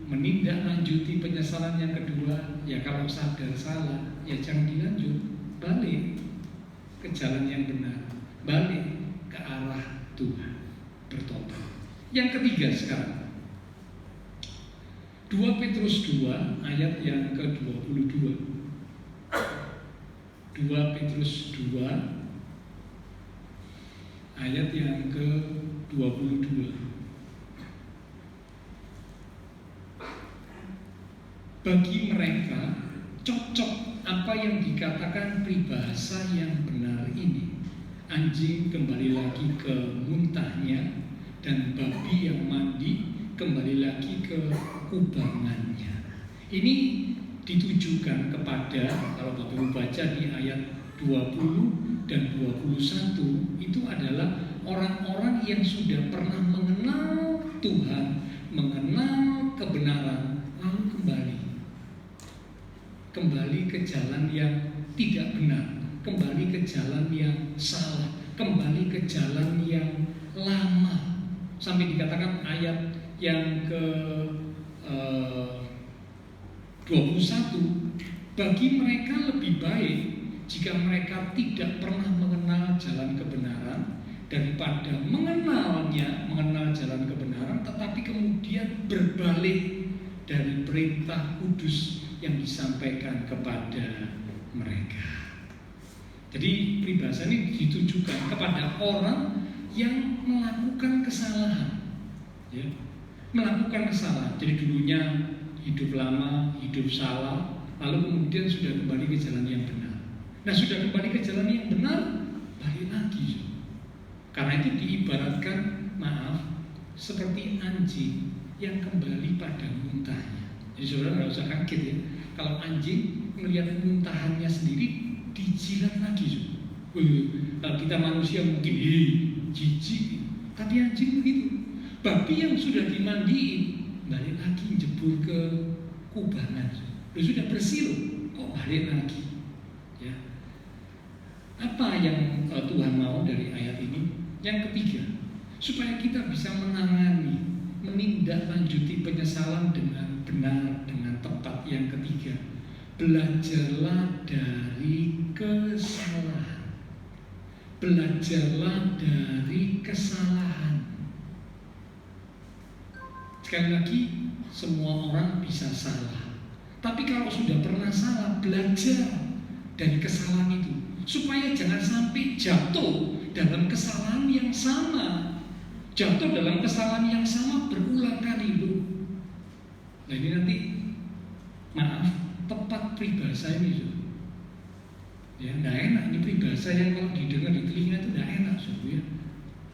menindaklanjuti penyesalan yang kedua ya, kalau sadar salah ya jangan dilanjut, balik ke jalan yang benar, balik ke arah Tuhan, bertobat. Yang ketiga sekarang 2 Petrus 2 ayat yang ke-22. 2 Petrus 2 ayat yang ke-22. Bagi mereka cocok apa yang dikatakan peribahasa yang benar ini. Anjing kembali lagi ke muntahnya, dan babi yang mandi kembali lagi ke kubangannya. Ini ditujukan kepada, kalau Bapak Ibu baca di ayat 20 dan 21, itu adalah orang-orang yang sudah pernah mengenal Tuhan, mengenal kebenaran, lalu kembali ke jalan yang tidak benar, kembali ke jalan yang salah, kembali ke jalan yang lama. Sampai dikatakan ayat yang ke 21, bagi mereka lebih baik jika mereka tidak pernah mengenal jalan kebenaran daripada mengenal jalan kebenaran tetapi kemudian berbalik dari perintah kudus yang disampaikan kepada mereka. Jadi peribahasa ini ditujukan kepada orang yang melakukan kesalahan, ya, melakukan kesalahan. Jadi dulunya hidup lama, hidup salah, lalu kemudian sudah kembali ke jalan yang benar. Nah, sudah kembali ke jalan yang benar, balik lagi. Karena itu diibaratkan, seperti anjing yang kembali pada muntahnya. Jadi saudara nggak usah kaget ya, kalau anjing melihat muntahannya sendiri dijilat lagi. Kalau kita manusia mungkin jijik, tapi anjing begitu. Babi yang sudah dimandiin balik lagi jebur ke kubangan. Sudah bersih kok balik lagi. Ya. Apa yang Tuhan mau dari ayat ini? Yang ketiga, supaya kita bisa menindaklanjuti penyesalan dengan benar, dengan tepat. Yang ketiga, belajarlah dari kesalahan. Belajarlah dari kesalahan. Sekali lagi, semua orang bisa salah. Tapi kalau sudah pernah salah, belajar dari kesalahan itu, supaya jangan sampai jatuh dalam kesalahan yang sama. Jatuh dalam kesalahan yang sama berulang kali loh. Nah ini nanti, tepat peribahasa ini loh. Ya, tidak enak ini peribahasa yang kalau didengar di telinga itu tidak enak ya.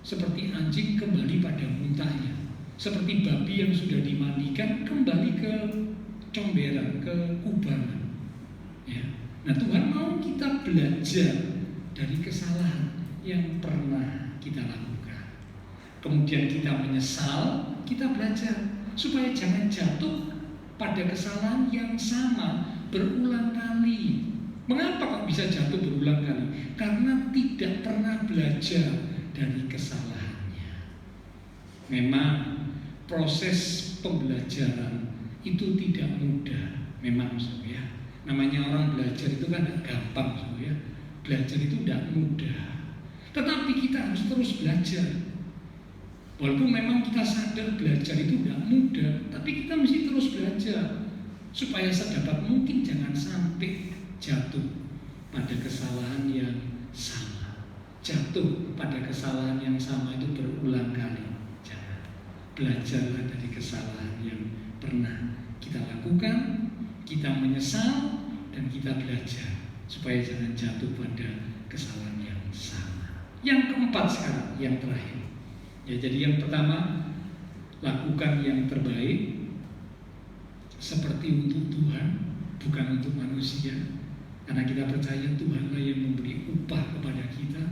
Seperti anjing kembali pada muntahnya, seperti babi yang sudah dimandikan kembali ke comberan, ke kubangan. Ya. Nah Tuhan mau kita belajar dari kesalahan yang pernah kita lakukan. Kemudian kita menyesal, kita belajar supaya jangan jatuh pada kesalahan yang sama berulang kali. Mengapa kok bisa jatuh berulang kali? Karena tidak pernah belajar dari kesalahannya. Memang proses pembelajaran itu tidak mudah. Memang ya. Namanya orang belajar itu kan tidak gampang ya. Belajar itu tidak mudah. Tetapi kita harus terus belajar. Walaupun memang kita sadar belajar itu tidak mudah, tapi kita mesti terus belajar supaya sedapat mungkin jangan sampai jatuh pada kesalahan yang sama. Jatuh pada kesalahan yang sama itu berulang kali. Jangan. Belajarlah dari kesalahan yang pernah kita lakukan, kita menyesal, dan kita belajar supaya jangan jatuh pada kesalahan yang sama. Yang keempat sekarang, yang terakhir. Ya, jadi yang pertama, lakukan yang terbaik seperti untuk Tuhan, bukan untuk manusia. Karena kita percaya Tuhanlah yang memberi upah kepada kita.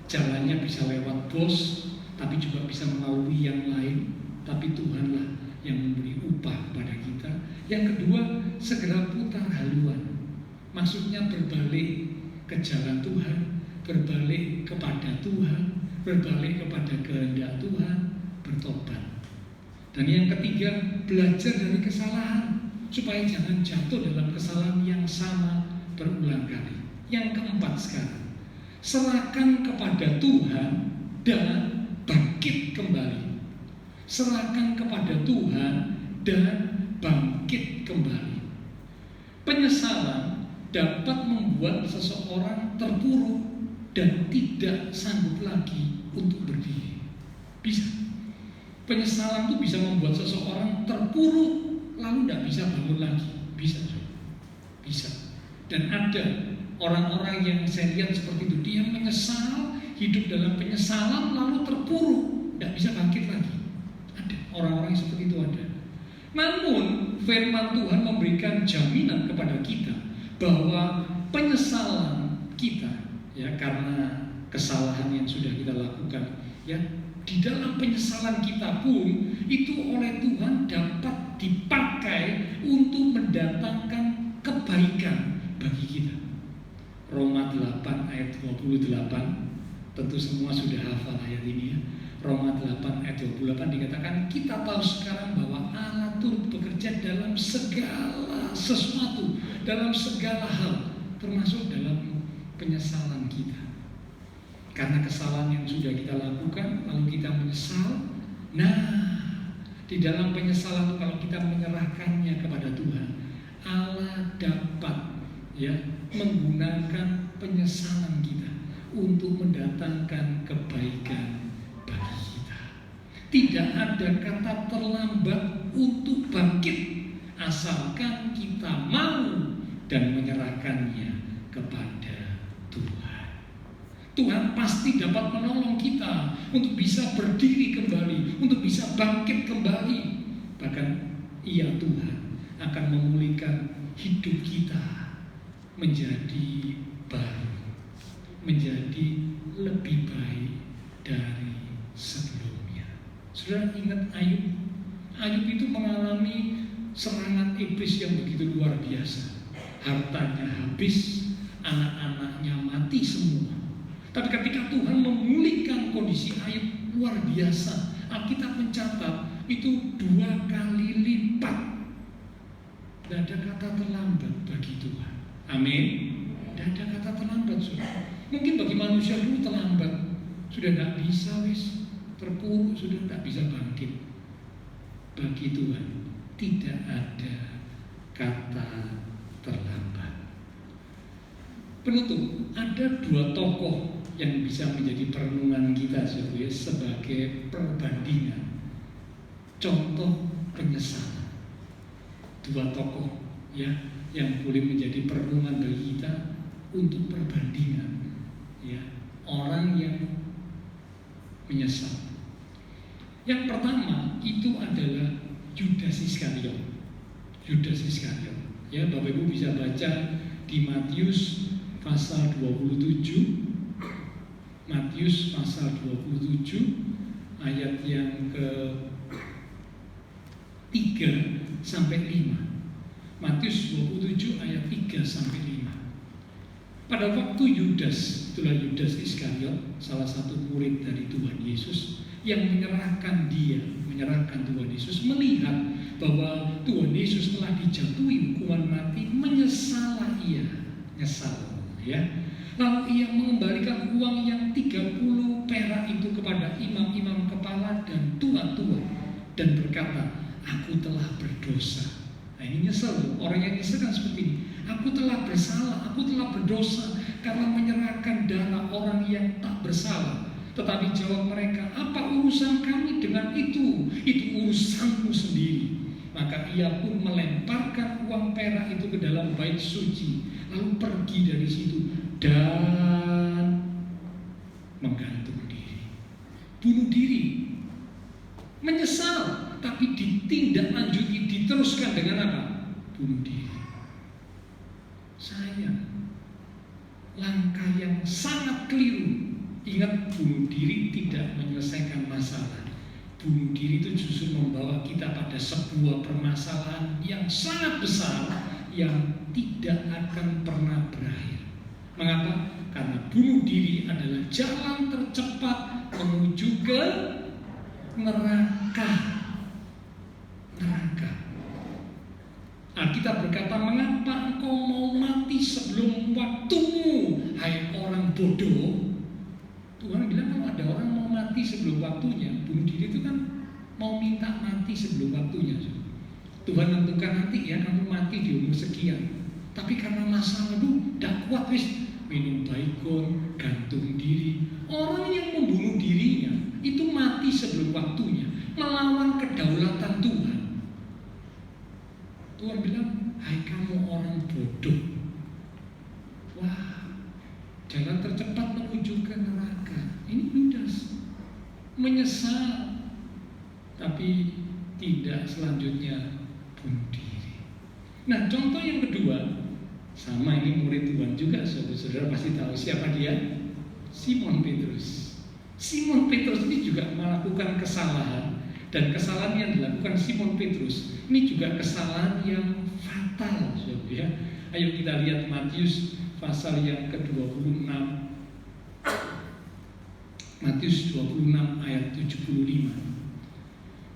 Jalannya bisa lewat bos, tapi juga bisa melalui yang lain. Tapi Tuhanlah yang memberi upah kepada kita. Yang kedua, segera putar haluan. Maksudnya berbalik ke jalan Tuhan, berbalik kepada Tuhan, berbalik kepada kehendak Tuhan, bertobat. Dan yang ketiga, belajar dari kesalahan supaya jangan jatuh dalam kesalahan yang sama berulang kali. Yang keempat sekarang, serahkan kepada Tuhan dan bangkit kembali. Serahkan kepada Tuhan dan bangkit kembali. Penyesalan dapat membuat seseorang terpuruk dan tidak sanggup lagi untuk berdiri. Bisa. Penyesalan itu bisa membuat seseorang terpuruk lalu tidak bisa bangun lagi. Bisa. Bisa. Dan ada orang-orang yang saya lihat seperti itu, dia menyesal, hidup dalam penyesalan lalu terpuruk, tidak bisa bangkit lagi. Ada orang-orang yang seperti itu ada. Namun firman Tuhan memberikan jaminan kepada kita bahwa penyesalan kita, ya, karena kesalahan yang sudah kita lakukan, ya, di dalam penyesalan kita pun itu oleh Tuhan dapat dipakai untuk mendatangkan kebaikan bagi kita. Roma 8 ayat 28, tentu semua sudah hafal ayat ini, ya. Roma 8 ayat 28 dikatakan, kita tahu sekarang bahwa Allah turut bekerja dalam segala sesuatu, dalam segala hal, termasuk dalam penyesalan kita. Karena kesalahan yang sudah kita lakukan, lalu kita menyesal. Nah, di dalam penyesalan kalau kita menyerahkannya kepada Tuhan, Allah dapat, ya, menggunakan penyesalan kita untuk mendatangkan kebaikan bagi kita. Tidak ada kata terlambat untuk bangkit, asalkan kita mau dan menyerahkannya kepada Tuhan. Tuhan pasti dapat menolong kita untuk bisa berdiri kembali, untuk bisa bangkit kembali. Bahkan Ia, Tuhan, akan memulihkan hidup kita menjadi baru, menjadi lebih baik dari sebelumnya. Saudara ingat Ayub? Ayub itu mengalami serangan iblis yang begitu luar biasa. Hartanya habis, anak-anaknya mati semua. Tapi ketika Tuhan memulihkan kondisi Ayub, luar biasa. Alkitab mencatat itu 2 kali lipat. Tidak ada kata terlambat bagi Tuhan. Amin. Tidak ada kata terlambat, saudara. Mungkin bagi manusia dulu terlambat, sudah tidak bisa, terpuruk, sudah tidak bisa bangkit. Bagi Tuhan tidak ada kata terlambat. Penutup, ada 2 tokoh yang bisa menjadi perenungan kita sebagai perbandingan, contoh penyesalan. 2 tokoh, ya, yang boleh menjadi perenungan bagi kita untuk perbandingan, ya, orang yang menyesal. Yang pertama itu adalah Yudas Iskariot. Yudas Iskariot, ya, Bapak Ibu bisa baca di Matius pasal 27. Matius pasal 27 ayat yang ke-3 sampai 5. Matius 27 ayat 3 sampai 5. Pada waktu Yudas, itulah Yudas Iskariot, salah satu murid dari Tuhan Yesus, yang menyerahkan Tuhan Yesus, melihat bahwa Tuhan Yesus telah dijatuhi hukuman mati, menyesalah ia, nyesal, ya. Lalu ia mengembalikan uang yang 30 perak itu kepada imam-imam kepala dan tua-tua dan berkata, aku telah berdosa. Nah, ini nyesel, orang yang nyesel kan seperti ini. Aku telah bersalah, aku telah berdosa karena menyerahkan dana orang yang tak bersalah. Tetapi jawab mereka, apa urusan kami dengan itu? Itu urusanmu sendiri. Maka ia pun melemparkan uang perak itu ke dalam bait suci, lalu pergi dari situ dan menggantung diri. Bunuh diri, menyesal, tapi ditindaklanjuti, diteruskan dengan apa? Bunuh diri. Sayang, langkah yang sangat keliru. Ingat, bunuh diri tidak menyelesaikan masalah. Bunuh diri itu justru membawa kita pada sebuah permasalahan yang sangat besar yang tidak akan pernah berakhir. Mengapa? Karena bunuh diri adalah jalan tercepat menuju ke neraka. Alkitab berkata, mengapa engkau mau mati sebelum waktumu, hai orang bodoh? Tuhan bilang kalau ada orang mau mati sebelum waktunya, bunuh diri itu kan mau minta mati sebelum waktunya. Tuhan tentukan nanti ya kamu mati di umur sekian. Tapi karena masa lalu tidak kuat, wis minum baikon, gantung diri. Orang yang membunuh dirinya itu mati sebelum waktunya, melawan kedaulatan Tuhan. Tuhan bilang, hai kamu orang bodoh. Wah, jalan tercepat menuju ke neraka. Ini Yudas menyesal, tapi tidak selanjutnya bunuh diri. Nah, contoh yang kedua, sama ini murid Tuhan juga, saudara-saudara pasti tahu siapa dia? Simon Petrus. Simon Petrus ini juga melakukan kesalahan, dan kesalahan yang dilakukan Simon Petrus ini juga kesalahan yang fatal, saudara ya. Ayo kita lihat Matius pasal yang ke-26. Matius 26 ayat 75.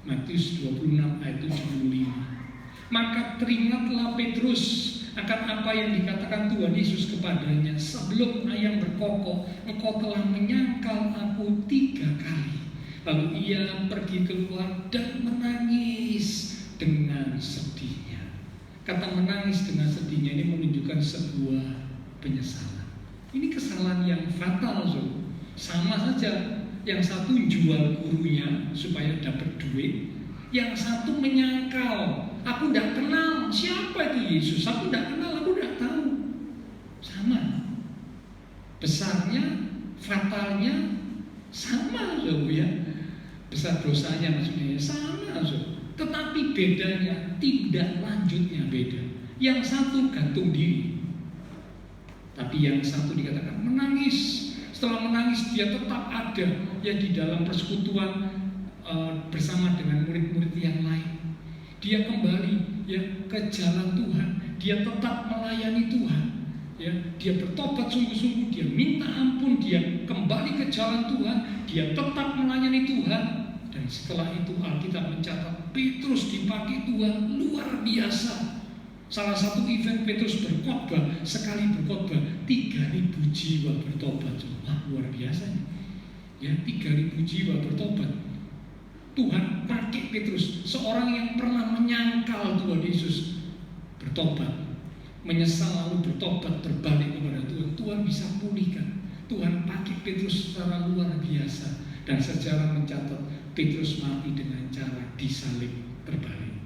Matius 26 ayat 75. Maka teringatlah Petrus akan apa yang dikatakan Tuhan Yesus kepadanya, sebelum ayam berkokok, engkau telah menyangkal aku 3 kali. Lalu ia pergi keluar dan menangis dengan sedihnya. Kata menangis dengan sedihnya ini menunjukkan sebuah penyesalan. Ini kesalahan yang fatal, so. Sama saja, yang satu jual gurunya supaya dapat duit, yang satu menyangkal, aku tidak kenal siapa itu Yesus, aku tidak kenal, aku tidak tahu. Sama, besarnya, fatalnya sama, so, ya. Besar dosanya maksudnya sama, so. Tetapi bedanya, tindak lanjutnya beda. Yang satu gantung diri, tapi yang satu dikatakan menangis. Setelah menangis dia tetap ada ya di dalam persekutuan bersama dengan murid-murid yang lain. Dia kembali ya ke jalan Tuhan. Dia tetap melayani Tuhan. Ya, dia bertobat sungguh-sungguh. Dia minta ampun. Dia kembali ke jalan Tuhan. Dia tetap melayani Tuhan. Dan setelah itu Alkitab mencatat Petrus dipakai Tuhan luar biasa. Salah satu event Petrus berkhotbah, sekali berkhotbah 3.000 jiwa bertobat. Wah, luar biasa. Ya, 3.000 jiwa bertobat. Tuhan pakai Petrus, seorang yang pernah menyangkal Tuhan Yesus, bertobat, menyesal lalu bertobat, berbalik kepada Tuhan. Tuhan bisa pulihkan. Tuhan pakai Petrus secara luar biasa. Dan sejarah mencatat Petrus mati dengan cara disalib terbalik,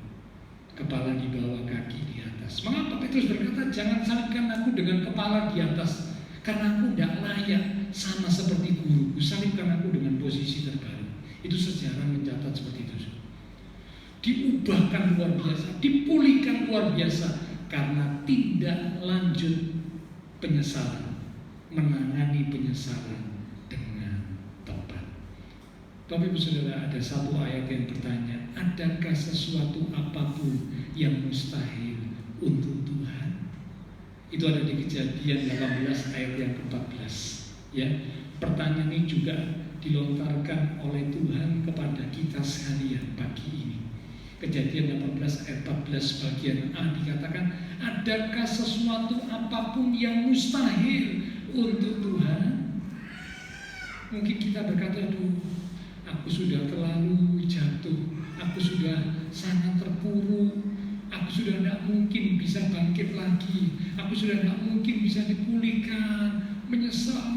kepala di bawah, kaki di atas. Mengapa Petrus berkata, jangan salibkan aku dengan kepala di atas, karena aku tidak layak sama seperti guruku. Salibkan aku dengan posisi terbalik. Itu sejarah mencatat seperti itu. Diubahkan luar biasa, dipulihkan luar biasa, karena tindak lanjut penyesalan, menangani penyesalan dengan tobat. Bapak Ibu Saudara, ada satu ayat yang bertanya, adakah sesuatu apapun yang mustahil untuk Tuhan? Itu ada di Kejadian 18 ayat yang ke-14. Ya, pertanyaan ini juga dilontarkan oleh Tuhan kepada kita sekalian pagi ini. Kejadian 18 ayat 14 bagian A dikatakan, adakah sesuatu apapun yang mustahil untuk Tuhan? Mungkin kita berkata, aduh, aku sudah terlalu jatuh, aku sudah sangat terpuruk, aku sudah tidak mungkin bisa bangkit lagi, aku sudah tidak mungkin bisa dipulihkan, menyesal,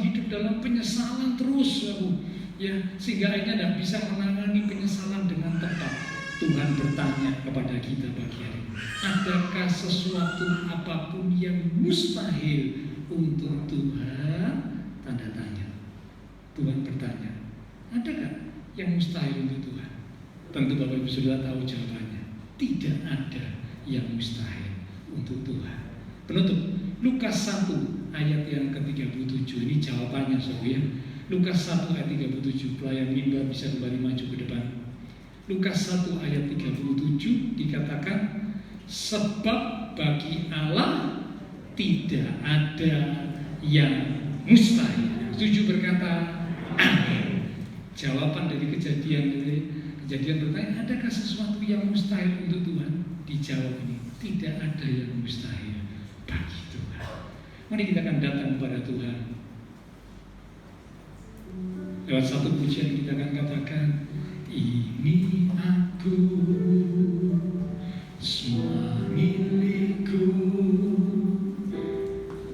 hidup dalam penyesalan terus aku, ya, sehingga akhirnya tidak bisa menangani penyesalan dengan tepat. Tuhan bertanya kepada kita pagi hari ini, adakah sesuatu apapun yang mustahil untuk Tuhan? Tanda tanya. Tuhan bertanya, adakah yang mustahil untuk Tuhan? Tentu Bapak Ibu sudah tahu jawabannya. Tidak ada yang mustahil untuk Tuhan. Penutup, Lukas 1 ayat yang ke-37. Ini jawabannya saudara. Lukas 1 ayat 37. Pelayan mimbar bisa kembali maju ke depan. Lukas 1 ayat 37 dikatakan, sebab bagi Allah tidak ada yang mustahil. Setuju berkata amin. Jawaban dari kejadian bertanya, adakah sesuatu yang mustahil untuk Tuhan? Dijawab ini, tidak ada yang mustahil bagi Tuhan. Mari kita akan datang kepada Tuhan. Lewat satu pujian kita akan katakan, ini aku, semua milikku,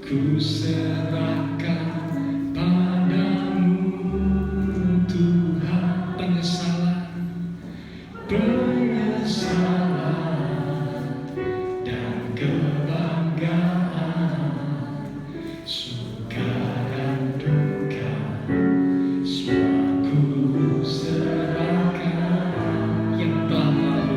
ku serahkan padamu Tuhan. Penyesalan dan kebanggaan, suka dan duka, semua ku serahkan. Yang telah lalu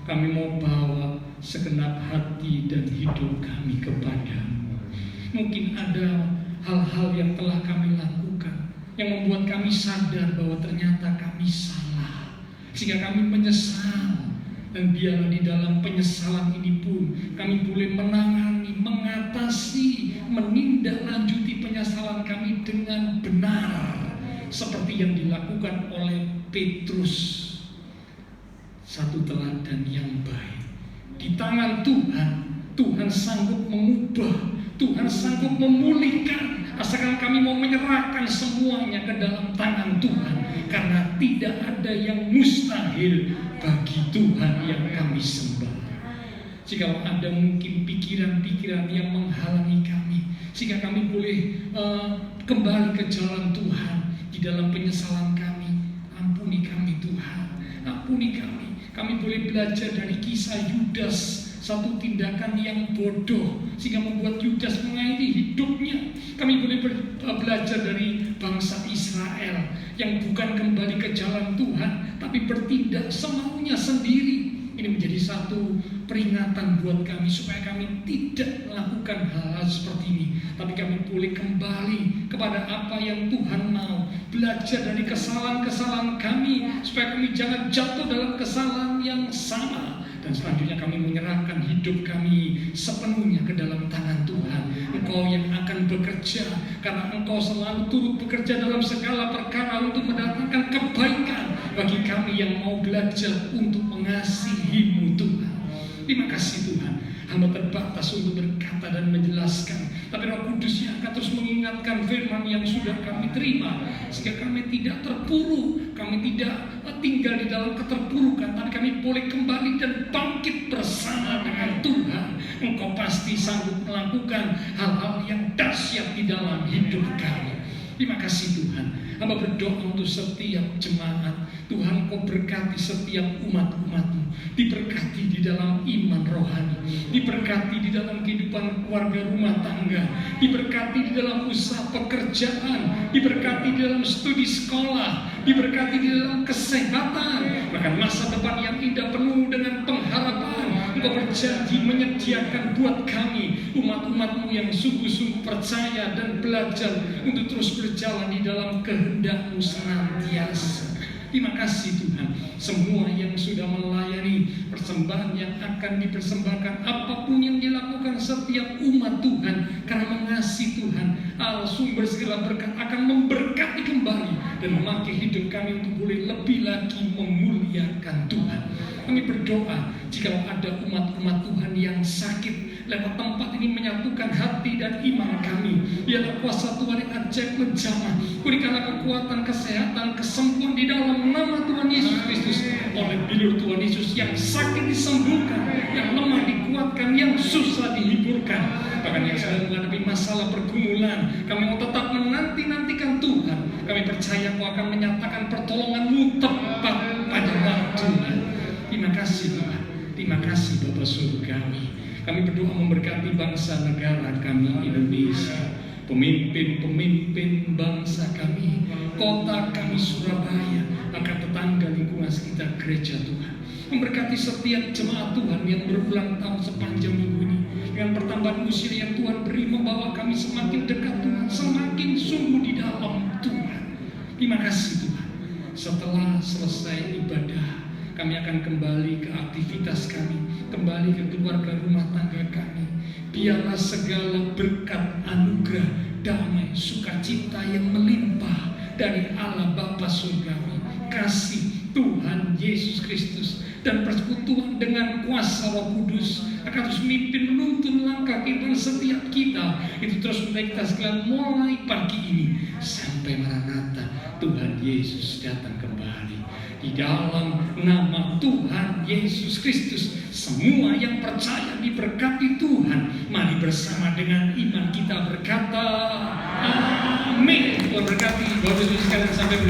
kami mau bawa segenap hati dan hidup kami kepadamu. Mungkin ada hal-hal yang telah kami lakukan yang membuat kami sadar bahwa ternyata kami salah, sehingga kami menyesal. Dan biarlah di dalam penyesalan ini pun kami boleh menangani, mengatasi, menindaklanjuti penyesalan kami dengan benar, seperti yang dilakukan oleh Petrus. Satu teladan yang baik. Di tangan Tuhan, Tuhan sanggup mengubah, Tuhan sanggup memulihkan, asalkan kami mau menyerahkan semuanya ke dalam tangan Tuhan. Karena tidak ada yang mustahil bagi Tuhan yang kami sembah. Jika ada mungkin pikiran-pikiran yang menghalangi kami, sehingga kami boleh kembali ke jalan Tuhan di dalam penyesalan kami, ampuni kami Tuhan, ampuni kami. Kami boleh belajar dari kisah Yudas, satu tindakan yang bodoh sehingga membuat Yudas mengakhiri hidupnya. Kami boleh belajar dari bangsa Israel yang bukan kembali ke jalan Tuhan, tapi bertindak semaunya sendiri. Ini menjadi satu peringatan buat kami supaya kami tidak melakukan hal-hal seperti ini, tapi kami boleh kembali kepada apa yang Tuhan mau, belajar dari kesalahan-kesalahan kami supaya kami jangan jatuh dalam kesalahan yang sama. Dan selanjutnya kami menyerahkan hidup kami sepenuhnya ke dalam tangan Tuhan. Engkau yang akan bekerja, karena Engkau selalu turut bekerja dalam segala perkara untuk mendatangkan kebaikan bagi kami yang mau belajar untuk mengasihi-Mu Tuhan. Terima kasih Tuhan. Hamba terbatas untuk berkata dan menjelaskan, tapi Roh Kudus yang akan terus mengingatkan firman yang sudah kami terima, sehingga kami tidak terpuruk, kami tidak tinggal di dalam keterpurukan, tapi kami boleh kembali dan bangkit bersama dengan Tuhan. Engkau pasti sanggup melakukan hal-hal yang dahsyat di dalam hidup kami. Terima kasih Tuhan. Hamba berdoa untuk setiap jemaat. Tuhan, Kau berkati setiap umat-umat-Mu, diberkati di dalam iman rohani, diberkati di dalam kehidupan keluarga rumah tangga, diberkati di dalam usaha pekerjaan, diberkati di dalam studi sekolah, diberkati di dalam kesehatan, bahkan masa depan yang indah penuh dengan pengharapan. Engkau berjanji menyediakan buat kami umat-umat-Mu yang sungguh-sungguh percaya dan belajar untuk terus berjalan di dalam kehendak-Mu senantiasa. Terima kasih Tuhan. Semua yang sudah melayani persembahan yang akan dipersembahkan, apapun yang dilakukan setiap umat Tuhan, karena mengasihi Tuhan, Allah sumber segala berkat akan memberkati kembali dan memakai hidup kami untuk boleh lebih lagi memuliakan Tuhan. Kami berdoa jika ada umat-umat Tuhan yang sakit, lewat tempat ini menyatukan hati dan iman kami. Biarlah kuasa Tuhan yang ajaib menjamah. Berikanlah kekuatan, kesehatan, kesembuhan di dalam nama Tuhan Yesus Kristus. Oleh bilur Tuhan Yesus, yang sakit disembuhkan, yang lemah dikuatkan, yang susah dihiburkan. Bahkan yang sedang menghadapi masalah pergumulan, kami mau tetap menanti-nantikan Tuhan. Kami percaya Kau akan menyatakan pertolongan-Mu tepat pada waktunya. Terima kasih Tuhan. Terima kasih Bapa Surgawi. Kami berdoa memberkati bangsa negara kami Indonesia, pemimpin-pemimpin bangsa kami, kota kami Surabaya, akan tetangga lingkungan sekitar gereja Tuhan. Memberkati setiap jemaat Tuhan yang berulang tahun sepanjang minggu ini. Dengan pertambahan usia yang Tuhan beri, membawa kami semakin dekat Tuhan, semakin sungguh di dalam Tuhan. Terima kasih Tuhan. Setelah selesai ibadah, kami akan kembali ke aktivitas kami, kembali ke keluarga rumah tangga kami. Biarlah segala berkat, anugerah, damai, sukacita yang melimpah dari Allah Bapa Surgawi, kasih Tuhan Yesus Kristus, dan persekutuan dengan kuasa Roh Kudus akan terus memimpin menuntun langkah kehidupan setiap kita. Itu terus menaik kita sekalian mulai pagi ini sampai Maranatha, Tuhan Yesus datang kembali. Di dalam nama Tuhan Yesus Kristus, semua yang percaya diberkati Tuhan. Mari bersama dengan iman kita berkata, amin. Tuhan berkati. Bapak Ibu sekalian sampai